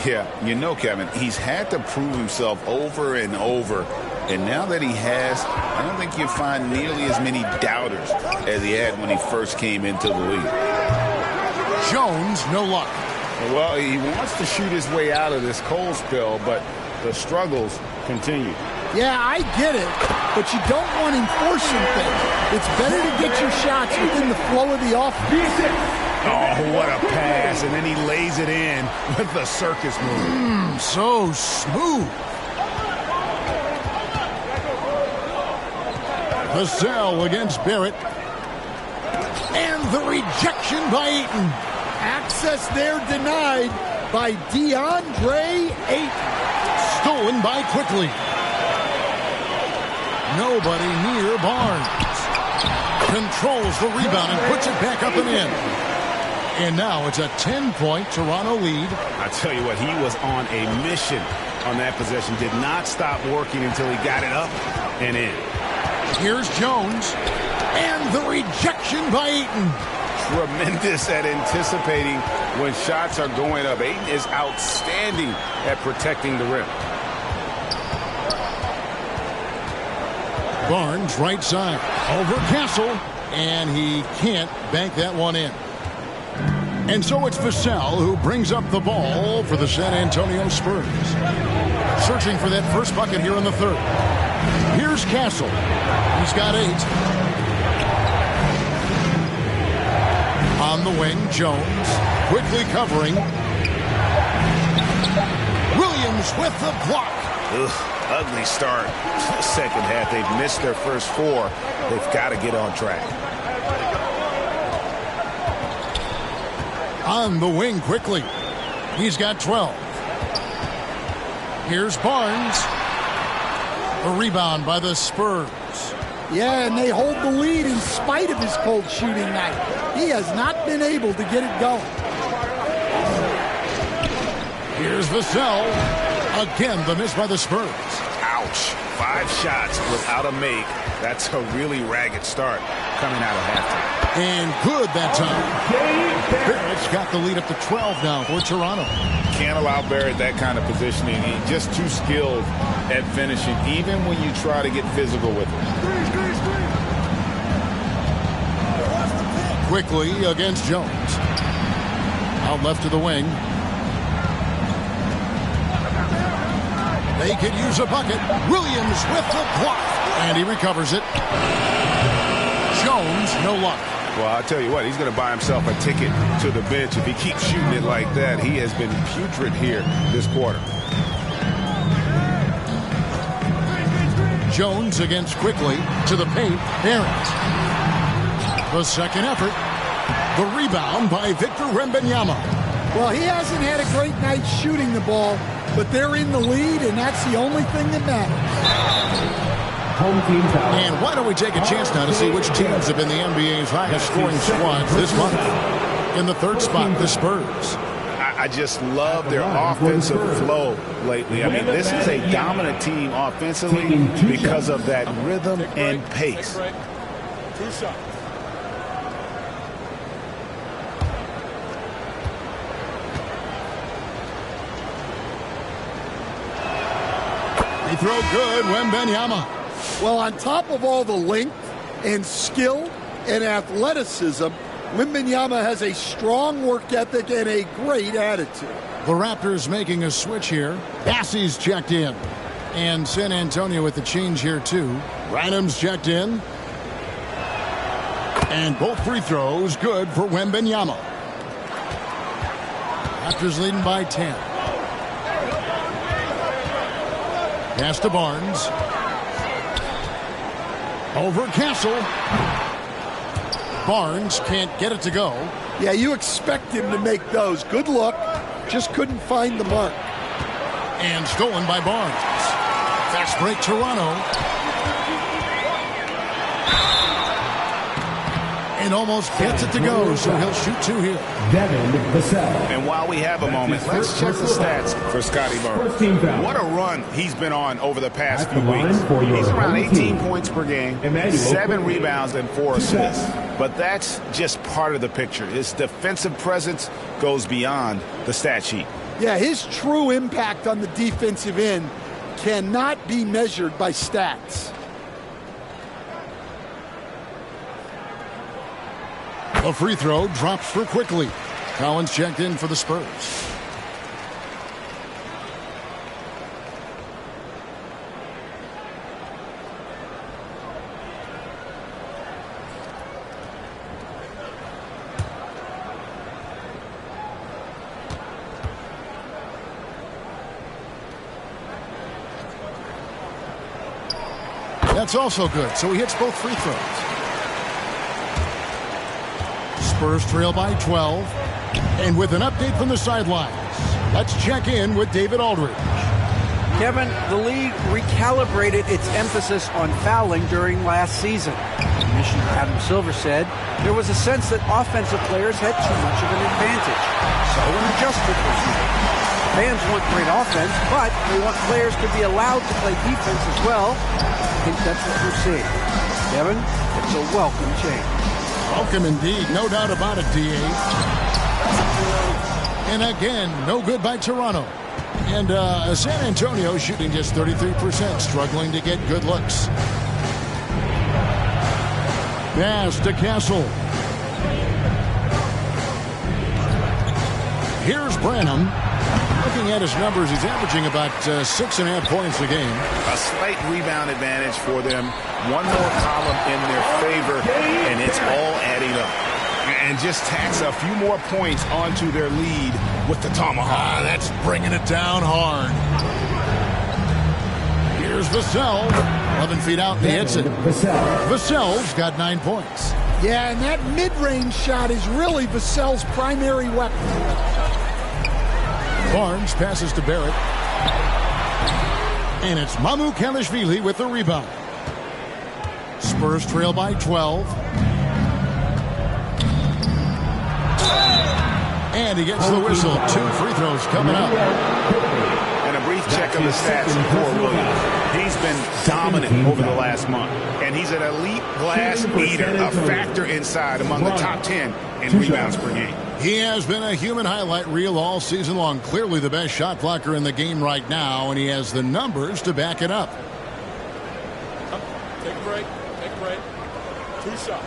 Yeah, you know, Kevin, he's had to prove himself over and over. And now that he has, I don't think you'll find nearly as many doubters as he had when he first came into the league. Jones, no luck. Well, he wants to shoot his way out of this cold spell, but the struggles continue. Yeah, I get it, but you don't want him forcing things. It's better to get your shots within the flow of the offense. Oh, what a pass, and then he lays it in with the circus move. So smooth. Vassell against Barrett. And the rejection by Ayton. Access there denied by DeAndre Ayton. Stolen by Quickly. Nobody near Barnes. Controls the rebound and puts it back up and in. And now it's a 10-point Toronto lead. I tell you what, he was on a mission on that possession. Did not stop working until he got it up and in. Here's Jones. And the rejection by Ayton. Tremendous at anticipating when shots are going up. Ayton is outstanding at protecting the rim. Barnes right side over Castle, and he can't bank that one in. And so it's Vassell who brings up the ball for the San Antonio Spurs. Searching for that first bucket here in the third. Here's Castle. He's got 8. On the wing, Jones quickly covering. Williams with the block. Ugly start. Second half, they've missed their first 4. They've got to get on track. On the wing quickly. He's got 12. Here's Barnes. A rebound by the Spurs. Yeah, and they hold the lead in spite of his cold shooting night. He has not been able to get it going. Here's Vassell. Again, the miss by the Spurs. Ouch. 5 shots without a make. That's a really ragged start coming out of halftime. And good that time. Barrett's got the lead up to 12 now for Toronto. Can't allow Barrett that kind of positioning. He's just too skilled at finishing, even when you try to get physical with him. Quickly against Jones. Out left to the wing. They could use a bucket. Williams with the block. And he recovers it. Jones, no luck. Well, I'll tell you what, he's going to buy himself a ticket to the bench. If he keeps shooting it like that, he has been putrid here this quarter. Jones against Quickly to the paint. Barrett. The second effort. The rebound by Victor Wembanyama. Well, he hasn't had a great night shooting the ball, but they're in the lead, and that's the only thing that matters. And why don't we take a chance now to see which teams have been the NBA's highest scoring squads this month. In the third spot, the Spurs. I just love their offensive flow lately. I mean, this is a dominant team offensively because of that rhythm and pace. 2 shots. They throw good, Wembanyama. Well, on top of all the length and skill and athleticism, Wembanyama has a strong work ethic and a great attitude. The Raptors making a switch here. Bassey's checked in. And San Antonio with the change here, too. Random's checked in. And both free throws good for Wembanyama. Raptors leading by 10. Pass to Barnes. Over Castle. Barnes can't get it to go. Yeah, you expect him to make those. Good look. Just couldn't find the mark. And stolen by Barnes. Fast break Toronto. And almost gets it to go, so he'll shoot 2 here. And while we have a moment, let's check the stats for Scotty Barnes. What a run he's been on over the past few weeks. He's around 18 points per game, 7 rebounds, and 4 assists. But that's just part of the picture. His defensive presence goes beyond the stat sheet. Yeah, his true impact on the defensive end cannot be measured by stats. A free throw drops for Quickly. Collins checked in for the Spurs. That's also good, so he hits both free throws. Spurs trail by 12. And with an update from the sidelines, let's check in with David Aldridge. Kevin, the league recalibrated its emphasis on fouling during last season. Commissioner Adam Silver said there was a sense that offensive players had too much of an advantage. So an adjustment was made. Fans want great offense, but they want players to be allowed to play defense as well. I think that's what we're seeing. Kevin, it's a welcome change. Welcome indeed, no doubt about it, D.A. And again, no good by Toronto. And San Antonio shooting just 33%, struggling to get good looks. Pass to Castle. Here's Branham. Looking at his numbers, he's averaging about 6.5 points a game. A slight rebound advantage for them. One more column in their favor, and it's all adding up. And just tacks a few more points onto their lead with the tomahawk. That's bringing it down hard. Here's Vassell. 11 feet out, and he hits it. Vassell's got 9 points. Yeah, and that mid-range shot is really Vassell's primary weapon. Barnes passes to Barrett. And it's Mamu Kelishvili with the rebound. Spurs trail by 12. And he gets the whistle. 2 free throws coming up. And a brief check of the stats for Williams. He's been dominant over the last month. And he's an elite glass eater, a factor inside among the top 10 in rebounds per game. He has been a human highlight reel all season long. Clearly the best shot blocker in the game right now, and he has the numbers to back it up. Take a break. Take a break. 2 shots.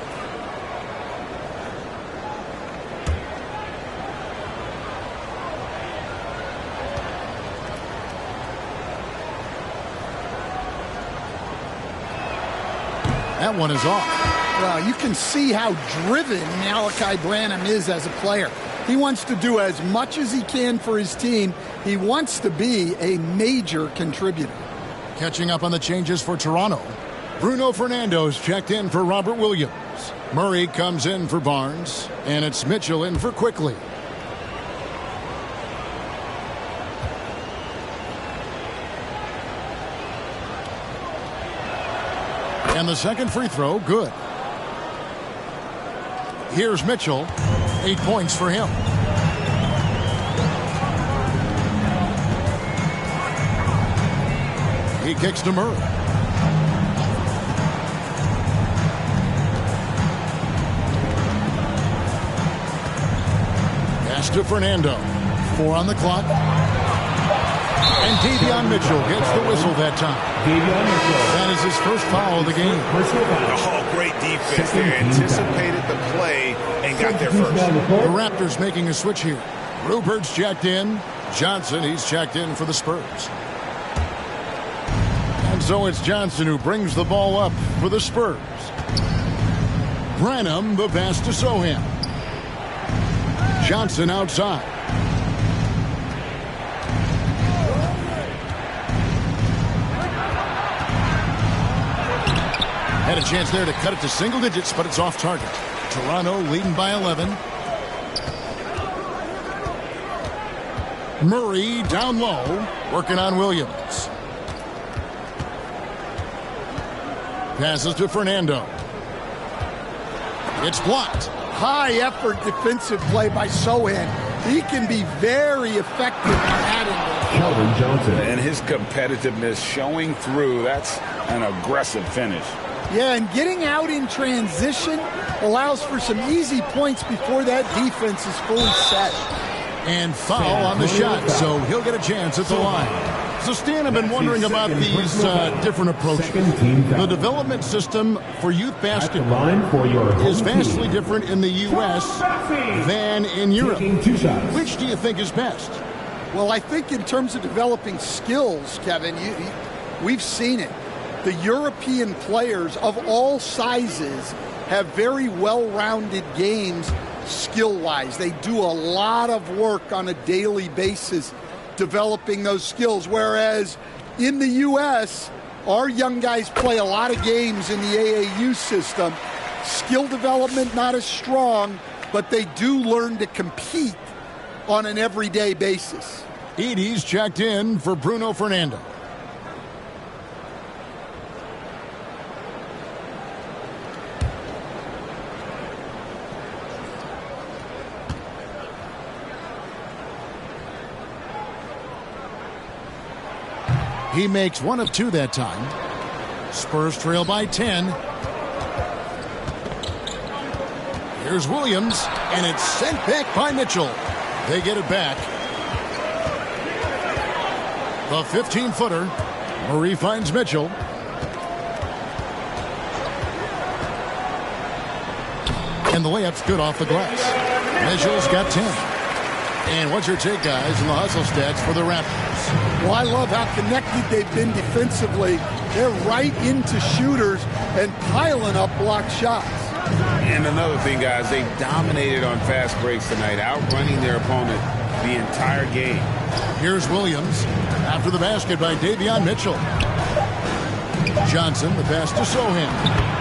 That one is off. Well, you can see how driven Malachi Branham is as a player. He wants to do as much as he can for his team. He wants to be a major contributor. Catching up on the changes for Toronto. Bruno Fernando's checked in for Robert Williams. Murray comes in for Barnes. And it's Mitchell in for Quickly. And the second free throw, good. Here's Mitchell. 8 points for him. He kicks to Murray. Pass to Fernando. 4 on the clock. And Davion Mitchell gets the whistle that time. That is his first foul of the game. Oh, great defense there. Anticipated the play and got there first. The Raptors making a switch here. Rupert's checked in. Johnson, he's checked in for the Spurs. And so it's Johnson who brings the ball up for the Spurs. Branham, the pass to Sohan. Johnson outside. Had a chance there to cut it to single digits, but it's off target. Toronto leading by 11. Murray down low, working on Williams. Passes to Fernando. It's blocked. High effort defensive play by Sohan. He can be very effective on that end. Calvin Johnson. And his competitiveness showing through. That's an aggressive finish. Yeah, and getting out in transition allows for some easy points before that defense is fully set. And foul on the shot, so he'll get a chance at the line. So, Stan, I've been wondering about these different approaches. The development system for youth basketball is vastly different in the U.S. than in Europe. Which do you think is best? Well, I think in terms of developing skills, Kevin, we've seen it. The European players of all sizes have very well-rounded games skill-wise. They do a lot of work on a daily basis developing those skills, whereas in the U.S., our young guys play a lot of games in the AAU system. Skill development not as strong, but they do learn to compete on an everyday basis. Edey's checked in for Bruno Fernando. He makes one of two that time. Spurs trail by 10. Here's Williams, and it's sent back by Mitchell. They get it back. The 15-footer. Murray finds Mitchell. And the layup's good off the glass. Mitchell's got 10. And what's your take, guys, in the hustle stats for the Raptors? Well, I love how connected they've been defensively. They're right into shooters and piling up blocked shots. And another thing, guys, they dominated on fast breaks tonight, outrunning their opponent the entire game. Here's Williams after the basket by Davion Mitchell. Johnson, the pass to Sohan.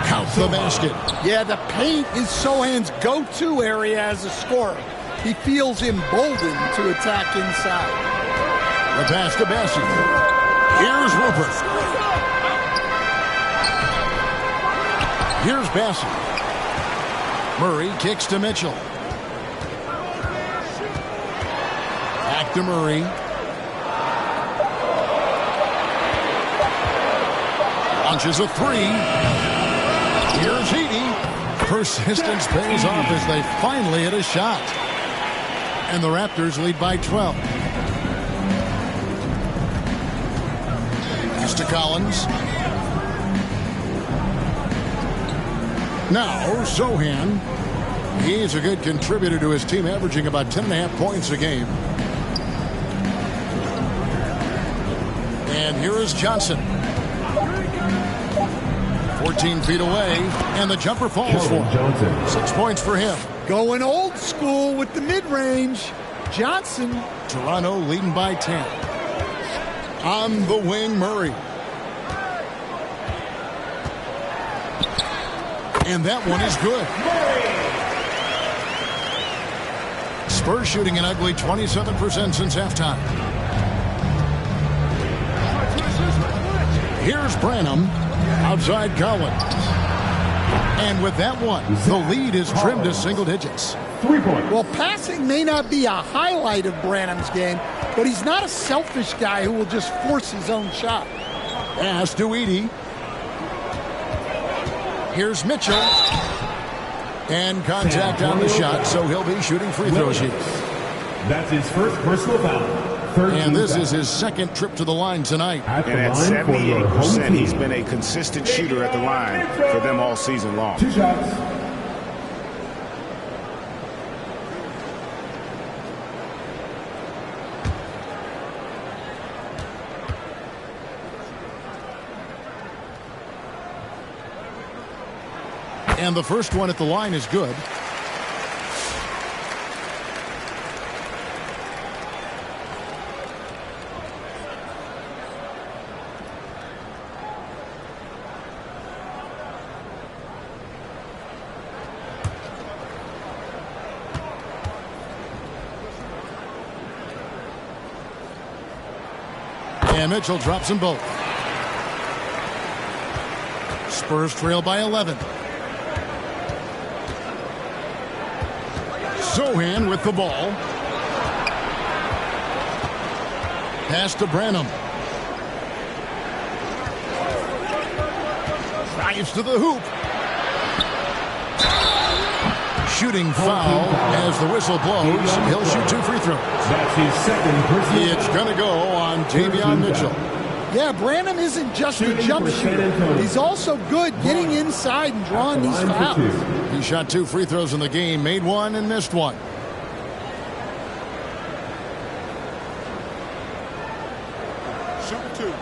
Count the basket. Yeah, the paint is Sohan's go-to area as a scorer. He feels emboldened to attack inside. The pass to Bessie. Here's Rupert. Here's Bessie. Murray kicks to Mitchell. Back to Murray. Launches a three. Here's Edey. Persistence pays off as they finally hit a shot. And the Raptors lead by 12. Pass to Collins. Now, Sohan. He's a good contributor to his team, averaging about 10.5 points a game. And here is Johnson. 14 feet away, and the jumper falls for him. 6 points for him. Going old school with the mid-range. Johnson. Toronto leading by 10. On the wing, Murray. And that one is good. Spurs shooting an ugly 27% since halftime. Here's Branham. Outside Collins. And with that one, the lead is trimmed to single digits. 3 points. Well, passing may not be a highlight of Branham's game, but he's not a selfish guy who will just force his own shot. Pass to Edey. Here's Mitchell. And contact on the shot, so he'll be shooting free throws here. That's his first personal foul. And this is his second trip to the line tonight. And at 78%, he's been a consistent shooter at the line for them all season long. 2 shots. And the first one at the line is good. And Mitchell drops them both. Spurs trail by 11. Sohan with the ball. Pass to Branham. Drives to the hoop. Shooting foul as the whistle blows. He'll shoot 2 free throws. That's his second personal. It's going to go on Tavion Mitchell. Yeah, Branham isn't just a jump shooter. He's also good getting inside and drawing these fouls. He shot 2 free throws in the game, made 1 and missed 1. Shooting 2.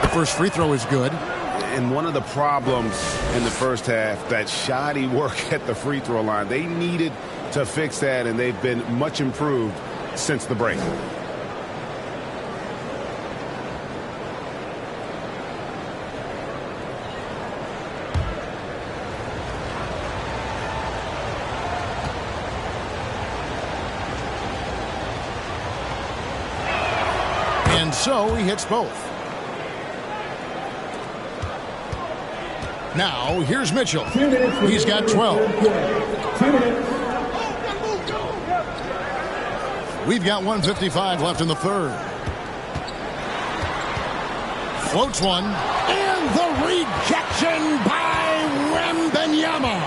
First free throw is good. And one of the problems in the first half, that shoddy work at the free throw line. They needed to fix that, and they've been much improved since the break. And so he hits both. Now, here's Mitchell. He's got 12. We've got 1:55 left in the third. Floats one. And the rejection by Wembanyama.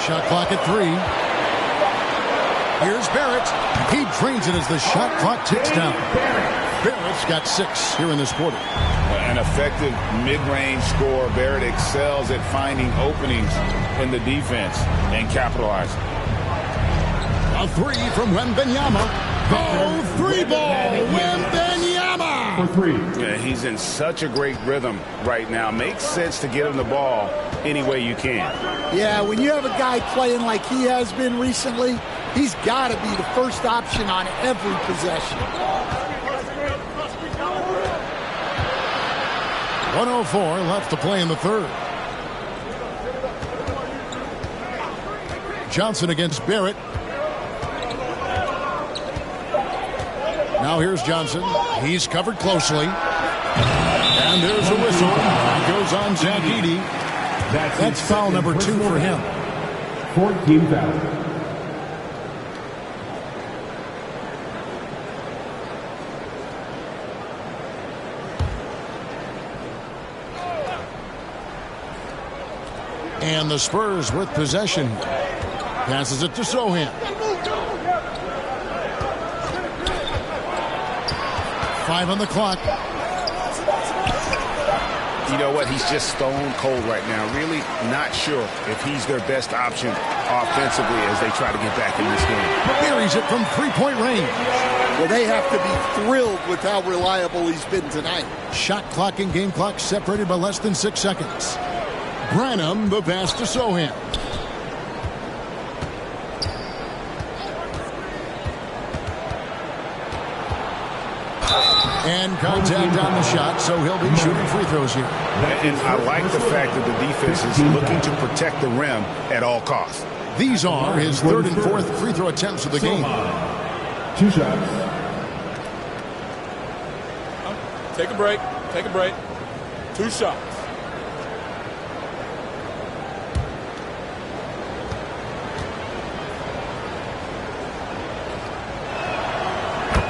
Shot clock at 3. Here's Barrett. He drains it as the shot clock ticks down. Barrett's got 6 here in this quarter. An effective mid-range scorer. Barrett excels at finding openings in the defense and capitalizing. A 3 from Wembanyama. Oh, 3-ball. Wembanyama. For 3. Yeah, he's in such a great rhythm right now. Makes sense to get him the ball any way you can. Yeah, when you have a guy playing like he has been recently, he's got to be the first option on every possession. 1:04 left to play in the third. Johnson against Barrett. Now here's Johnson. He's covered closely. And there's a whistle. It goes on Zach Edey. That's foul number 2 for him. 14 foul. And the Spurs with possession. Passes it to Sohan. 5 on the clock. You know what? He's just stone cold right now. Really not sure if he's their best option offensively as they try to get back in this game. Buries it from 3-point range. Well, they have to be thrilled with how reliable he's been tonight. Shot clock and game clock separated by less than 6 seconds. Branham, the pass to Sohan. And contact on the shot, so he'll be shooting free throws here. And I like the fact that the defense is looking to protect the rim at all costs. These are his 3rd and 4th free throw attempts of the game. 2 shots. Take a break. Take a break. 2 shots.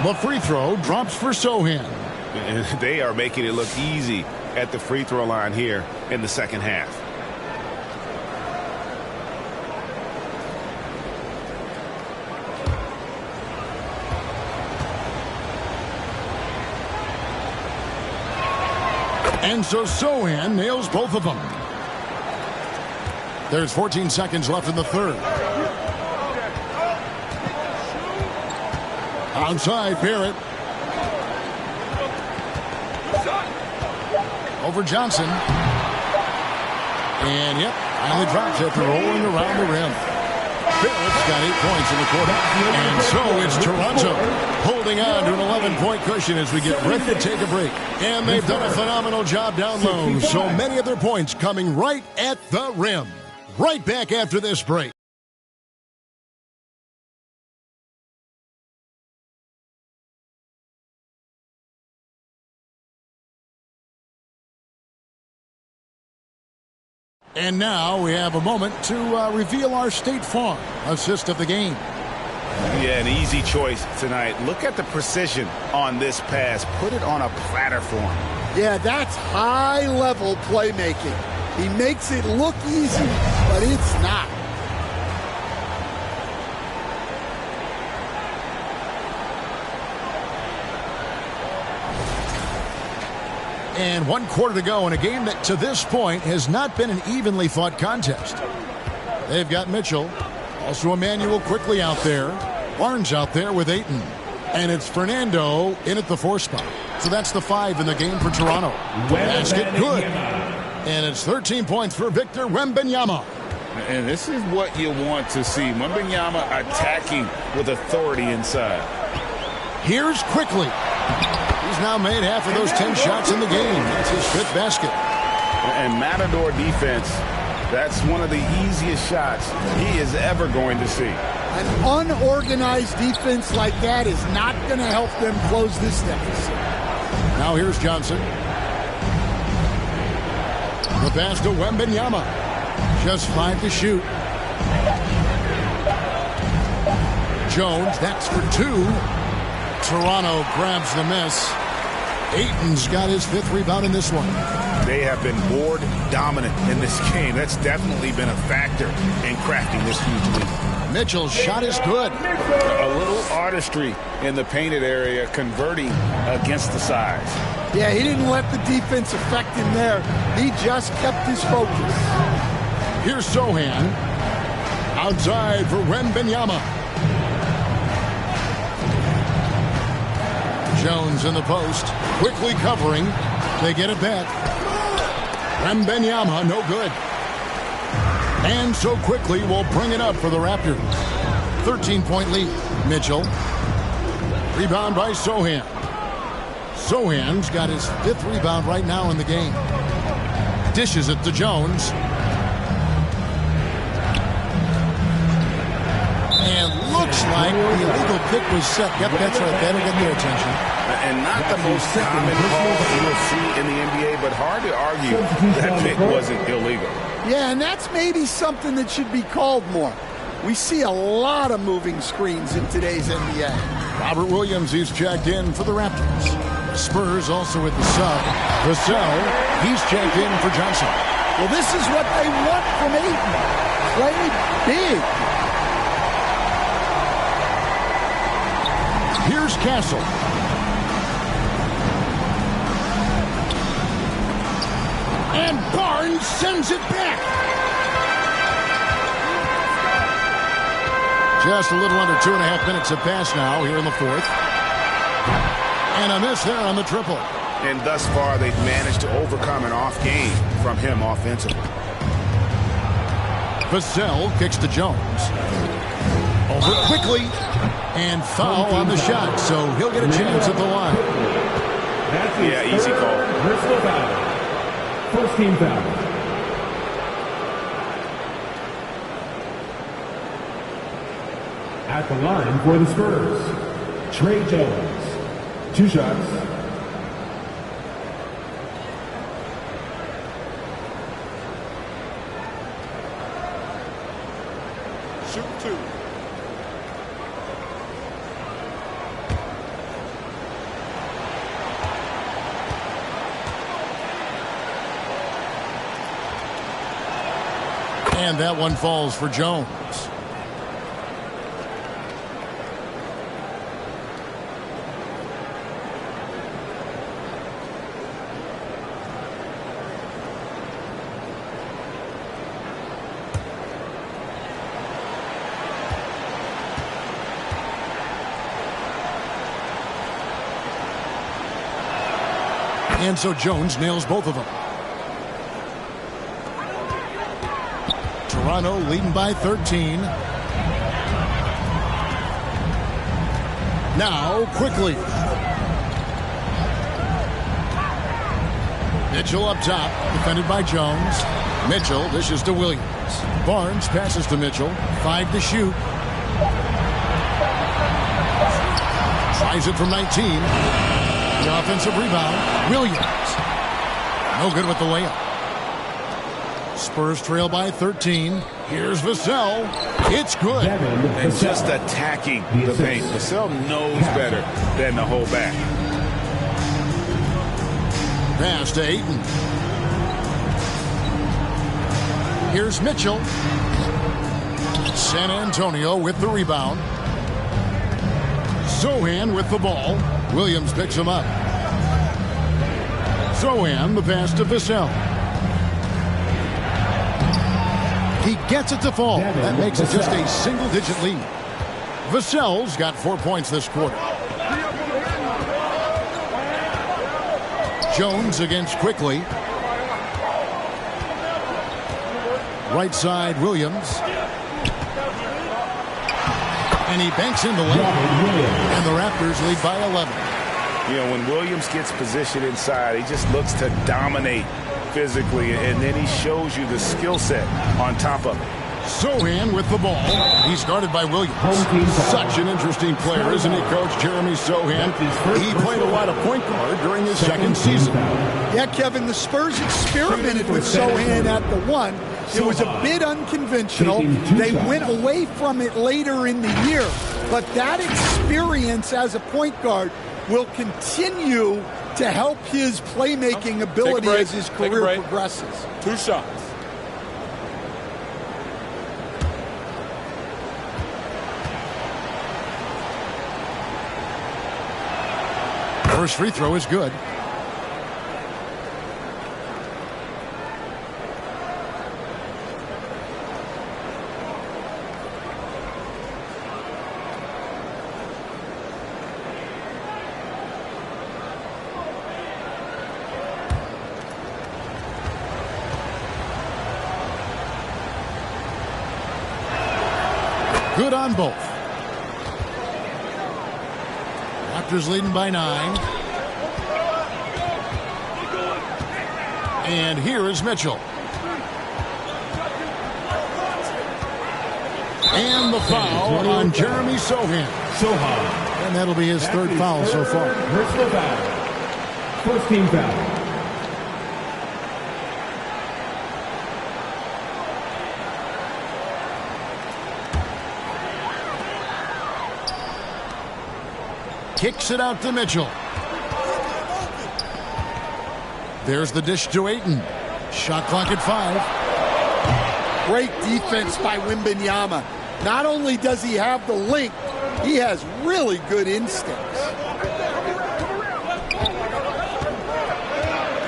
The free throw drops for Sohan. And they are making it look easy at the free throw line here in the second half. And so Sohan nails both of them. There's 14 seconds left in the third. Outside, Barrett. Over Johnson. And, yep, finally drops after rolling around the rim. Barrett's got 8 points in the quarter. And so it's Toronto holding on to an 11-point cushion as we get ready to take a break. And they've done a phenomenal job down low. So many of their points coming right at the rim. Right back after this break. And now we have a moment to reveal our State Farm assist of the game. Yeah, an easy choice tonight. Look at the precision on this pass. Put it on a platter for him. Yeah, that's high-level playmaking. He makes it look easy, but it's not. And 1 quarter to go in a game that to this point has not been an evenly fought contest. They've got Mitchell, also Emmanuel quickly out there. Barnes out there with Ayton. And it's Fernando in at the 4 spot. So that's the 5 in the game for Toronto. Basket good. And it's 13 points for Victor Wembanyama. And this is what you want to see. Wembanyama attacking with authority inside. Here's Quickly. He's now made half of those 10 shots in the game. That's his 5th basket. And Matador defense, that's one of the easiest shots he is ever going to see. An unorganized defense like that is not going to help them close this deficit. Now here's Johnson. The pass to Wembanyama. Just 5 to shoot. Jones, that's for 2. Toronto grabs the miss. Ayton's got his 5th rebound in this one. They have been board dominant in this game. That's definitely been a factor in crafting this huge lead. Mitchell's shot is good. A little artistry in the painted area, converting against the size. Yeah, he didn't let the defense affect him there. He just kept his focus. Here's Sohan. Outside for Wembanyama. Jones in the post, quickly covering. They get it back. Wembanyama, no good. And so Quickly will bring it up for the Raptors. 13-point lead. Mitchell. Rebound by Sohan. Sohan's got his 5th rebound right now in the game. Dishes it to Jones. And looks like the illegal pick was set. Yep, that's right. That'll get their attention. And not the most common call you'll see in the NBA, but hard to argue that pick wasn't illegal. Yeah, and that's maybe something that should be called more. We see a lot of moving screens in today's NBA. Robert Williams, he's checked in for the Raptors. Spurs also with the sub. Vassell, he's checked in for Johnson. Well, this is what they want from Ayton. Play big. Here's Castle. And Barnes sends it back. Just a little under 2.5 minutes have passed now here in the 4th. And a miss there on the triple. And thus far, they've managed to overcome an off game from him offensively. Vassell kicks to Jones. Over Quickly. And foul on the shot, so he'll get a chance at the line. Yeah, easy call. Personal foul. First team foul. At the line for the Spurs, Trey Jones. 2 shots. Shoot 2. And that one falls for Jones. And so Jones nails both of them. Toronto leading by 13. Now quickly. Mitchell up top, defended by Jones. Mitchell dishes to Williams. Barnes passes to Mitchell. 5 to shoot. Tries it from 19. The offensive rebound. Williams. No good with the layup. Spurs trail by 13. Here's Vassell. It's good. And just attacking the paint. Vassell knows better than to hold back. Pass to Ayton. Here's Mitchell. San Antonio with the rebound. Sohan with the ball. Williams picks him up. Sohan, the pass to Vassell. He gets it to fall. That makes it just a single-digit lead. Vassell's got 4 points this quarter. Jones against Quickly. Right side, Williams. And he banks in the layup. And the Raptors lead by 11. You know, when Williams gets positioned inside, he just looks to dominate physically, and then he shows you the skill set on top of it. Sohan with the ball. He's guarded by Williams. Such an interesting player, isn't he, Coach Jeremy Sohan? He played a lot of point guard during his second season. Yeah, Kevin, the Spurs experimented with Sohan at the 1. It was a bit unconventional. They went away from it later in the year. But that experience as a point guard will continue to help his playmaking ability as his career progresses. 2 shots. First free throw is good. Good on both. Raptors leading by 9. And here is Mitchell. And the foul on Jeremy Sohan. And that'll be his third foul so far. Personal foul. First team foul. Kicks it out to Mitchell. There's the dish to Ayton. Shot clock at 5. Great defense by Wembanyama. Not only does he have the length, he has really good instincts.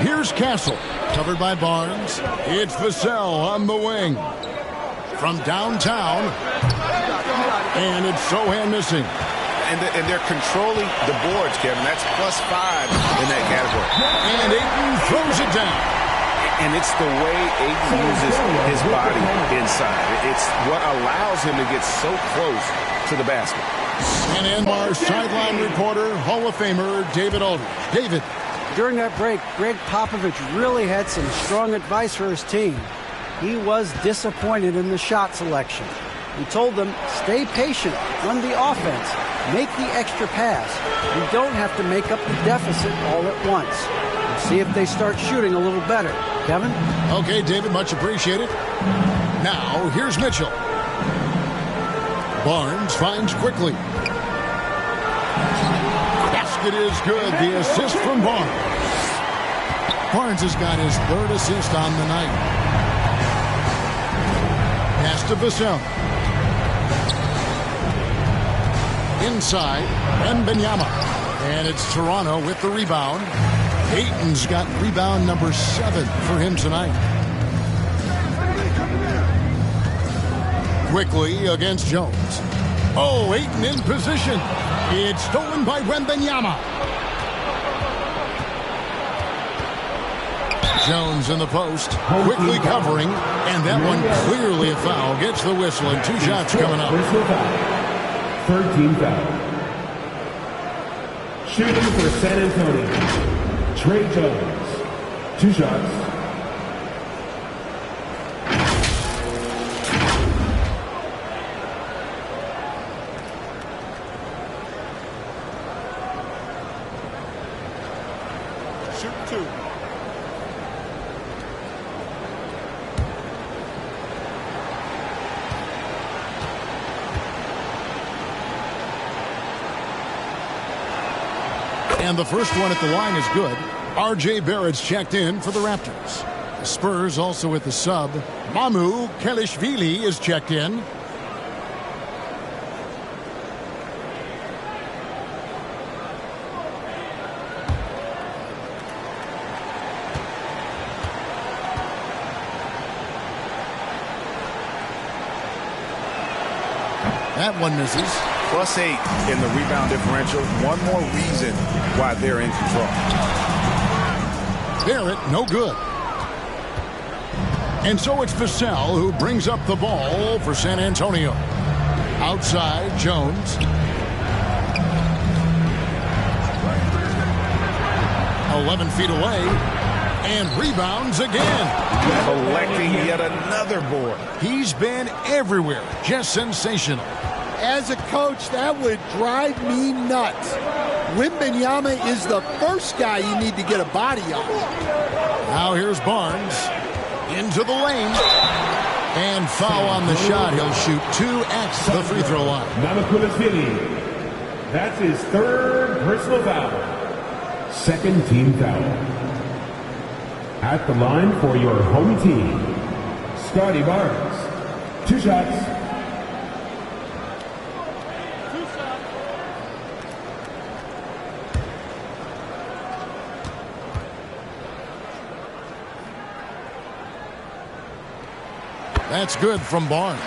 Here's Castle, covered by Barnes. It's Vassell on the wing. From downtown. And it's Sohan missing. And they're controlling the boards, Kevin. That's +5 in that category. And Ayton throws it down. And it's the way Ayton uses his body inside. It's what allows him to get so close to the basket. And our sideline reporter, Hall of Famer David Aldridge. David. During that break, Greg Popovich really had some strong advice for his team. He was disappointed in the shot selection. He told them, stay patient, run the offense, make the extra pass. You don't have to make up the deficit all at once. We'll see if they start shooting a little better. Kevin? Okay, David, much appreciated. Now, here's Mitchell. Barnes finds Quickly. Basket is good. The assist from Barnes. Barnes has got his third assist on the night. Pass to Vassell. Inside, Wembanyama. And it's Toronto with the rebound. Ayton's got rebound number 7 for him tonight. Quickly against Jones. Oh, Ayton in position. It's stolen by Wembanyama. Jones in the post, quickly covering, and that one clearly a foul. Gets the whistle, and 2 shots coming up. Third team foul. Shooting for San Antonio, Trey Jones. 2 shots. Shoot 2. And the first one at the line is good. R.J. Barrett's checked in for the Raptors. The Spurs also with the sub. Mamu Kelishvili is checked in. That one misses. +8 in the rebound differential. One more reason why they're in control. Barrett, no good. And so it's Vassell who brings up the ball for San Antonio. Outside, Jones. 11 feet away. And rebounds again. Collecting yet another board. He's been everywhere. Just sensational. As a coach, that would drive me nuts. Wembanyama is the first guy you need to get a body on. Now here's Barnes. Into the lane. And foul on the shot. He'll shoot 2 at the free throw line. That's his 3rd personal foul. 2nd team foul. At the line for your home team, Scotty Barnes. 2 shots. That's good from Barnes.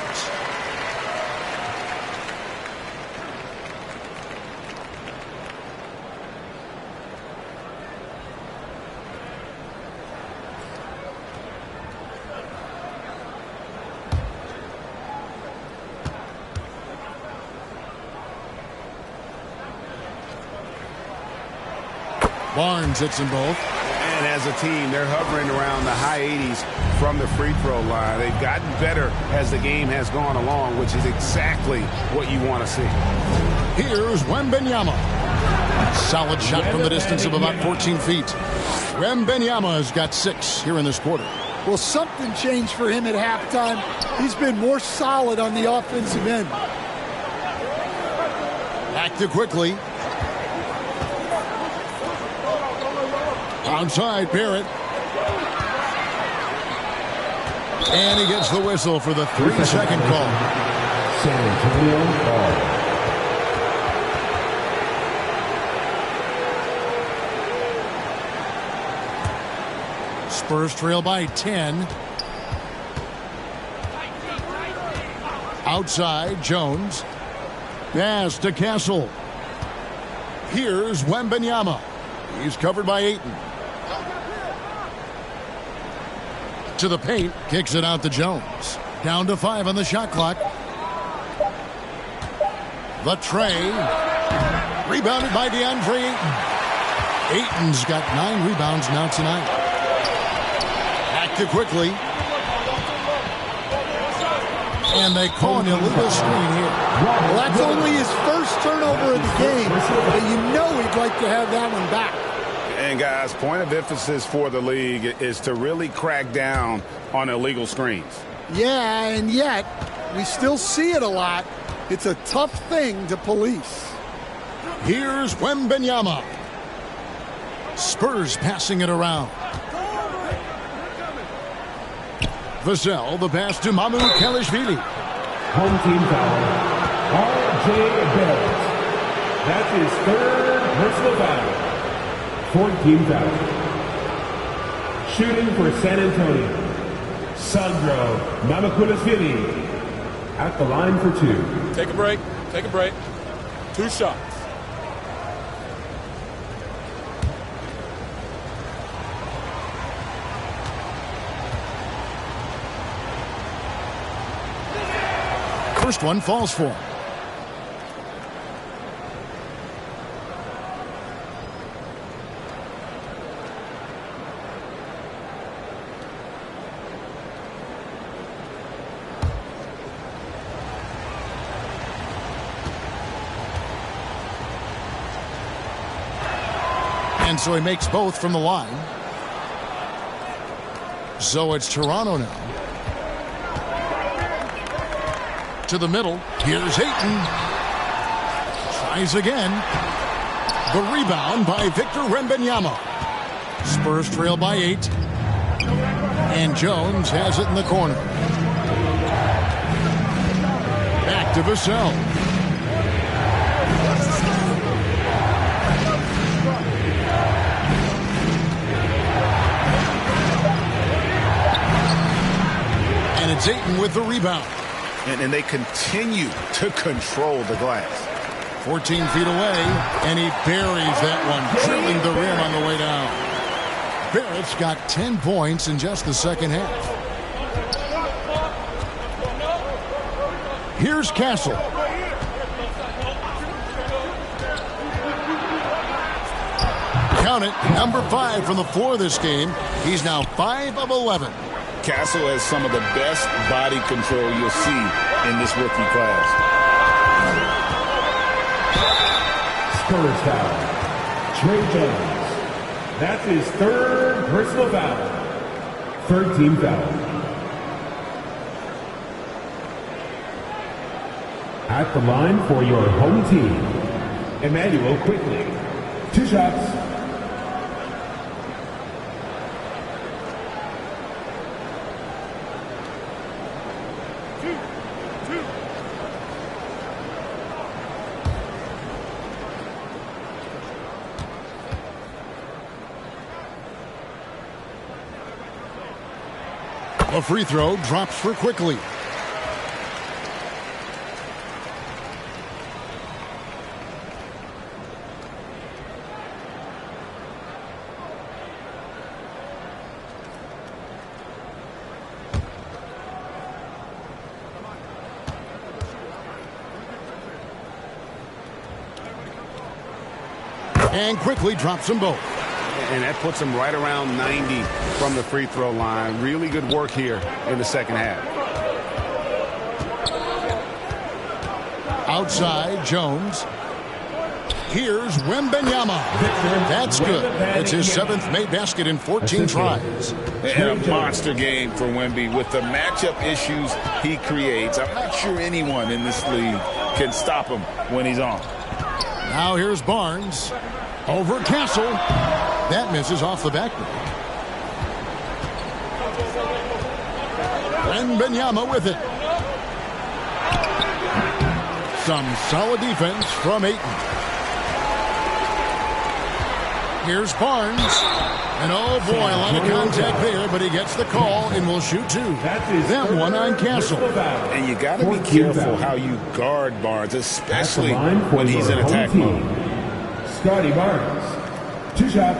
Barnes hits them both. And as a team, they're hovering around the high 80s from the free throw line. They've gotten better as the game has gone along, which is exactly what you want to see. Here's Wembanyama. Solid shot from the distance of about 14 feet. Wembanyama has got 6 here in this quarter. Well, something changed for him at halftime. He's been more solid on the offensive end. Back to quickly. Outside, Barrett. And he gets the whistle for the 3-second call. San Antonio ball. Spurs trail by 10. Outside, Jones. Pass to Castle. Here's Wembanyama. He's covered by Ayton. To the paint, kicks it out to Jones. Down to 5 on the shot clock. The tray. Rebounded by DeAndre Ayton. Ayton's got 9 rebounds now tonight. Back to quickly. And they call an illegal screen here. Well, that's only his first turnover of the game, but you know he'd like to have that one back. And guys, point of emphasis for the league is to really crack down on illegal screens. Yeah, and yet we still see it a lot. It's a tough thing to police. Here's Wembanyama. Spurs passing it around. Vassell, the pass to Mamu Kalishvili. Home team foul. R.J. Barrett. That's his third personal foul. 14 foul. Shooting for San Antonio. Sandro Mamakulashvili. At the line for 2. Take a break. Take a break. 2 shots. First one falls for him. And so he makes both from the line. So it's Toronto now. To the middle. Here's Ayton. Tries again. The rebound by Victor Wembanyama. Spurs trail by 8. And Jones has it in the corner. Back to Vassell. And it's Ayton with the rebound. And they continue to control the glass. 14 feet away, and he buries that one, drilling the rim on the way down. Barrett's got 10 points in just the second half. Here's Castle. Count it, number 5 from the floor this game. He's now 5 of 11. Castle has some of the best body control you'll see in this rookie class. Spurs foul. Trey Jones. That's his third personal foul. Third team foul. At the line for your home team, Emmanuel Quickly. 2 shots. A free throw drops for Quickly. And Quickly drops them both. And that puts him right around 90 from the free throw line. Really good work here in the second half. Outside, Jones. Here's Wembanyama. That's good. It's his 7th made basket in 14 tries. And a monster game for Wemby with the matchup issues he creates. I'm not sure anyone in this league can stop him when he's on. Now here's Barnes. Over Castle. That misses off the backboard. Wembanyama with it. Some solid defense from Ayton. Here's Barnes. And oh boy, a lot of contact there, but he gets the call and will shoot 2. That one on Castle. And you got to be careful how you guard Barnes, especially when he's in attack mode. Scotty Barnes. 2 shots.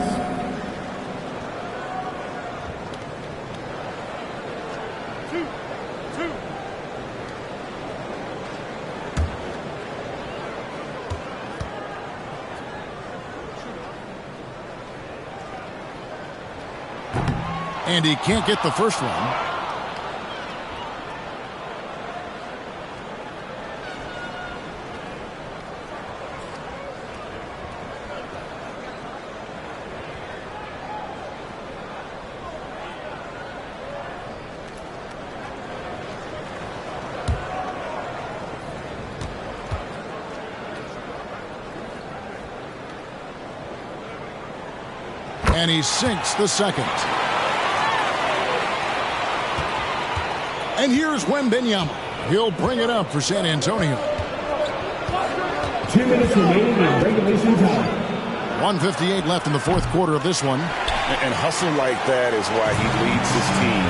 And he can't get the first one. And he sinks the second. And here's Wembanyama. He'll bring it up for San Antonio. 2 minutes remaining in regulation time. 1:58 left in the fourth quarter of this one. And hustle like that is why he leads his team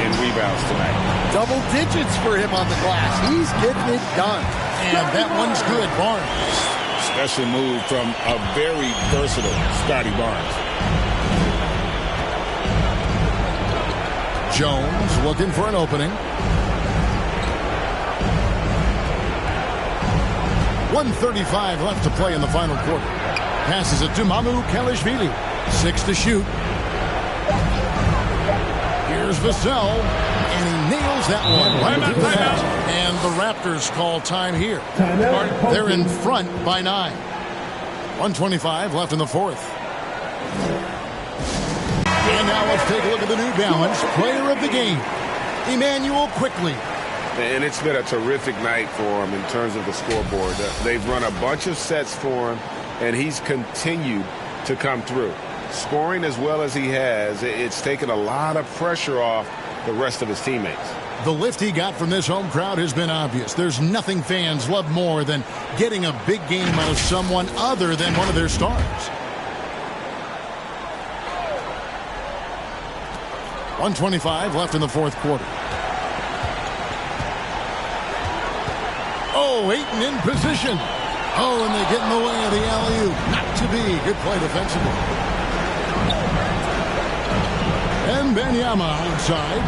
in rebounds tonight. Double digits for him on the glass. He's getting it done. And that one's good, Barnes. Special move from a very versatile Scotty Barnes. Jones looking for an opening. 1:35 left to play in the final quarter. Passes it to Mamu Kelishvili. 6 to shoot. Here's Vassell, and he nails that one. And the Raptors call time here. They're in front by 9. 1:25 left in the fourth. And now let's take a look at the New Balance player of the game, Emmanuel Quickley. And it's been a terrific night for him in terms of the scoreboard. They've run a bunch of sets for him, and he's continued to come through. Scoring as well as he has, it's taken a lot of pressure off the rest of his teammates. The lift he got from this home crowd has been obvious. There's nothing fans love more than getting a big game out of someone other than one of their stars. 1:25 left in the fourth quarter. Oh, Ayton in position. Oh, and they get in the way of the alley-oop. Not to be. Good play defensively. And Wembanyama outside.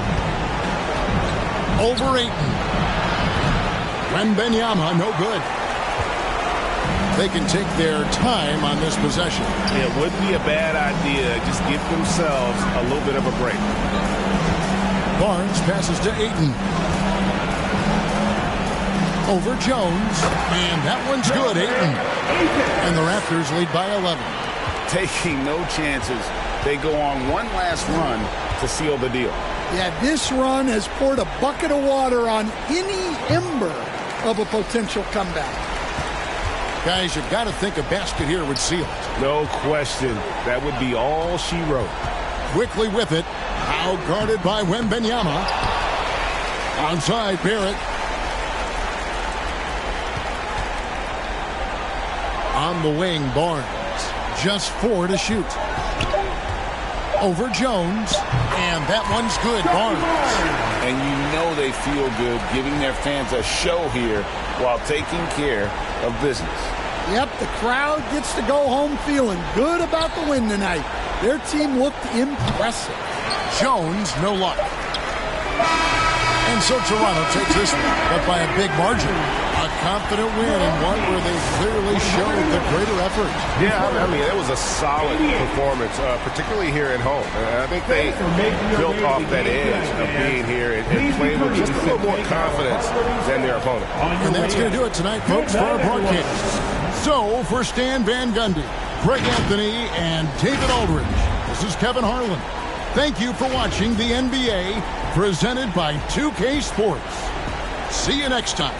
Over Ayton. Wembanyama, no good. They can take their time on this possession. It wouldn't be a bad idea. Just give themselves a little bit of a break. Barnes passes to Ayton. Over Jones, and that one's good, Ayton. And the Raptors lead by 11. Taking no chances. They go on one last run to seal the deal. Yeah, this run has poured a bucket of water on any ember of a potential comeback. Guys, you've got to think a basket here would seal it. No question. That would be all she wrote. Quickly with it. Out guarded by Wembanyama. Outside Barrett. On the wing, Barnes. Just 4 to shoot. Over Jones. And that one's good, Barnes. And you know they feel good giving their fans a show here while taking care of business. Yep, the crowd gets to go home feeling good about the win tonight. Their team looked impressive. Jones, no luck. And so Toronto takes this one, but by a big margin. A confident win and one where they clearly showed the greater effort. Yeah, I mean, it was a solid performance, particularly here at home. I think they built off that edge of being here and playing with just a little more confidence than their opponent. And that's going to do it tonight, folks, for our broadcast. So, for Stan Van Gundy, Greg Anthony, and David Aldridge, this is Kevin Harlan. Thank you for watching the NBA presented by 2K Sports. See you next time.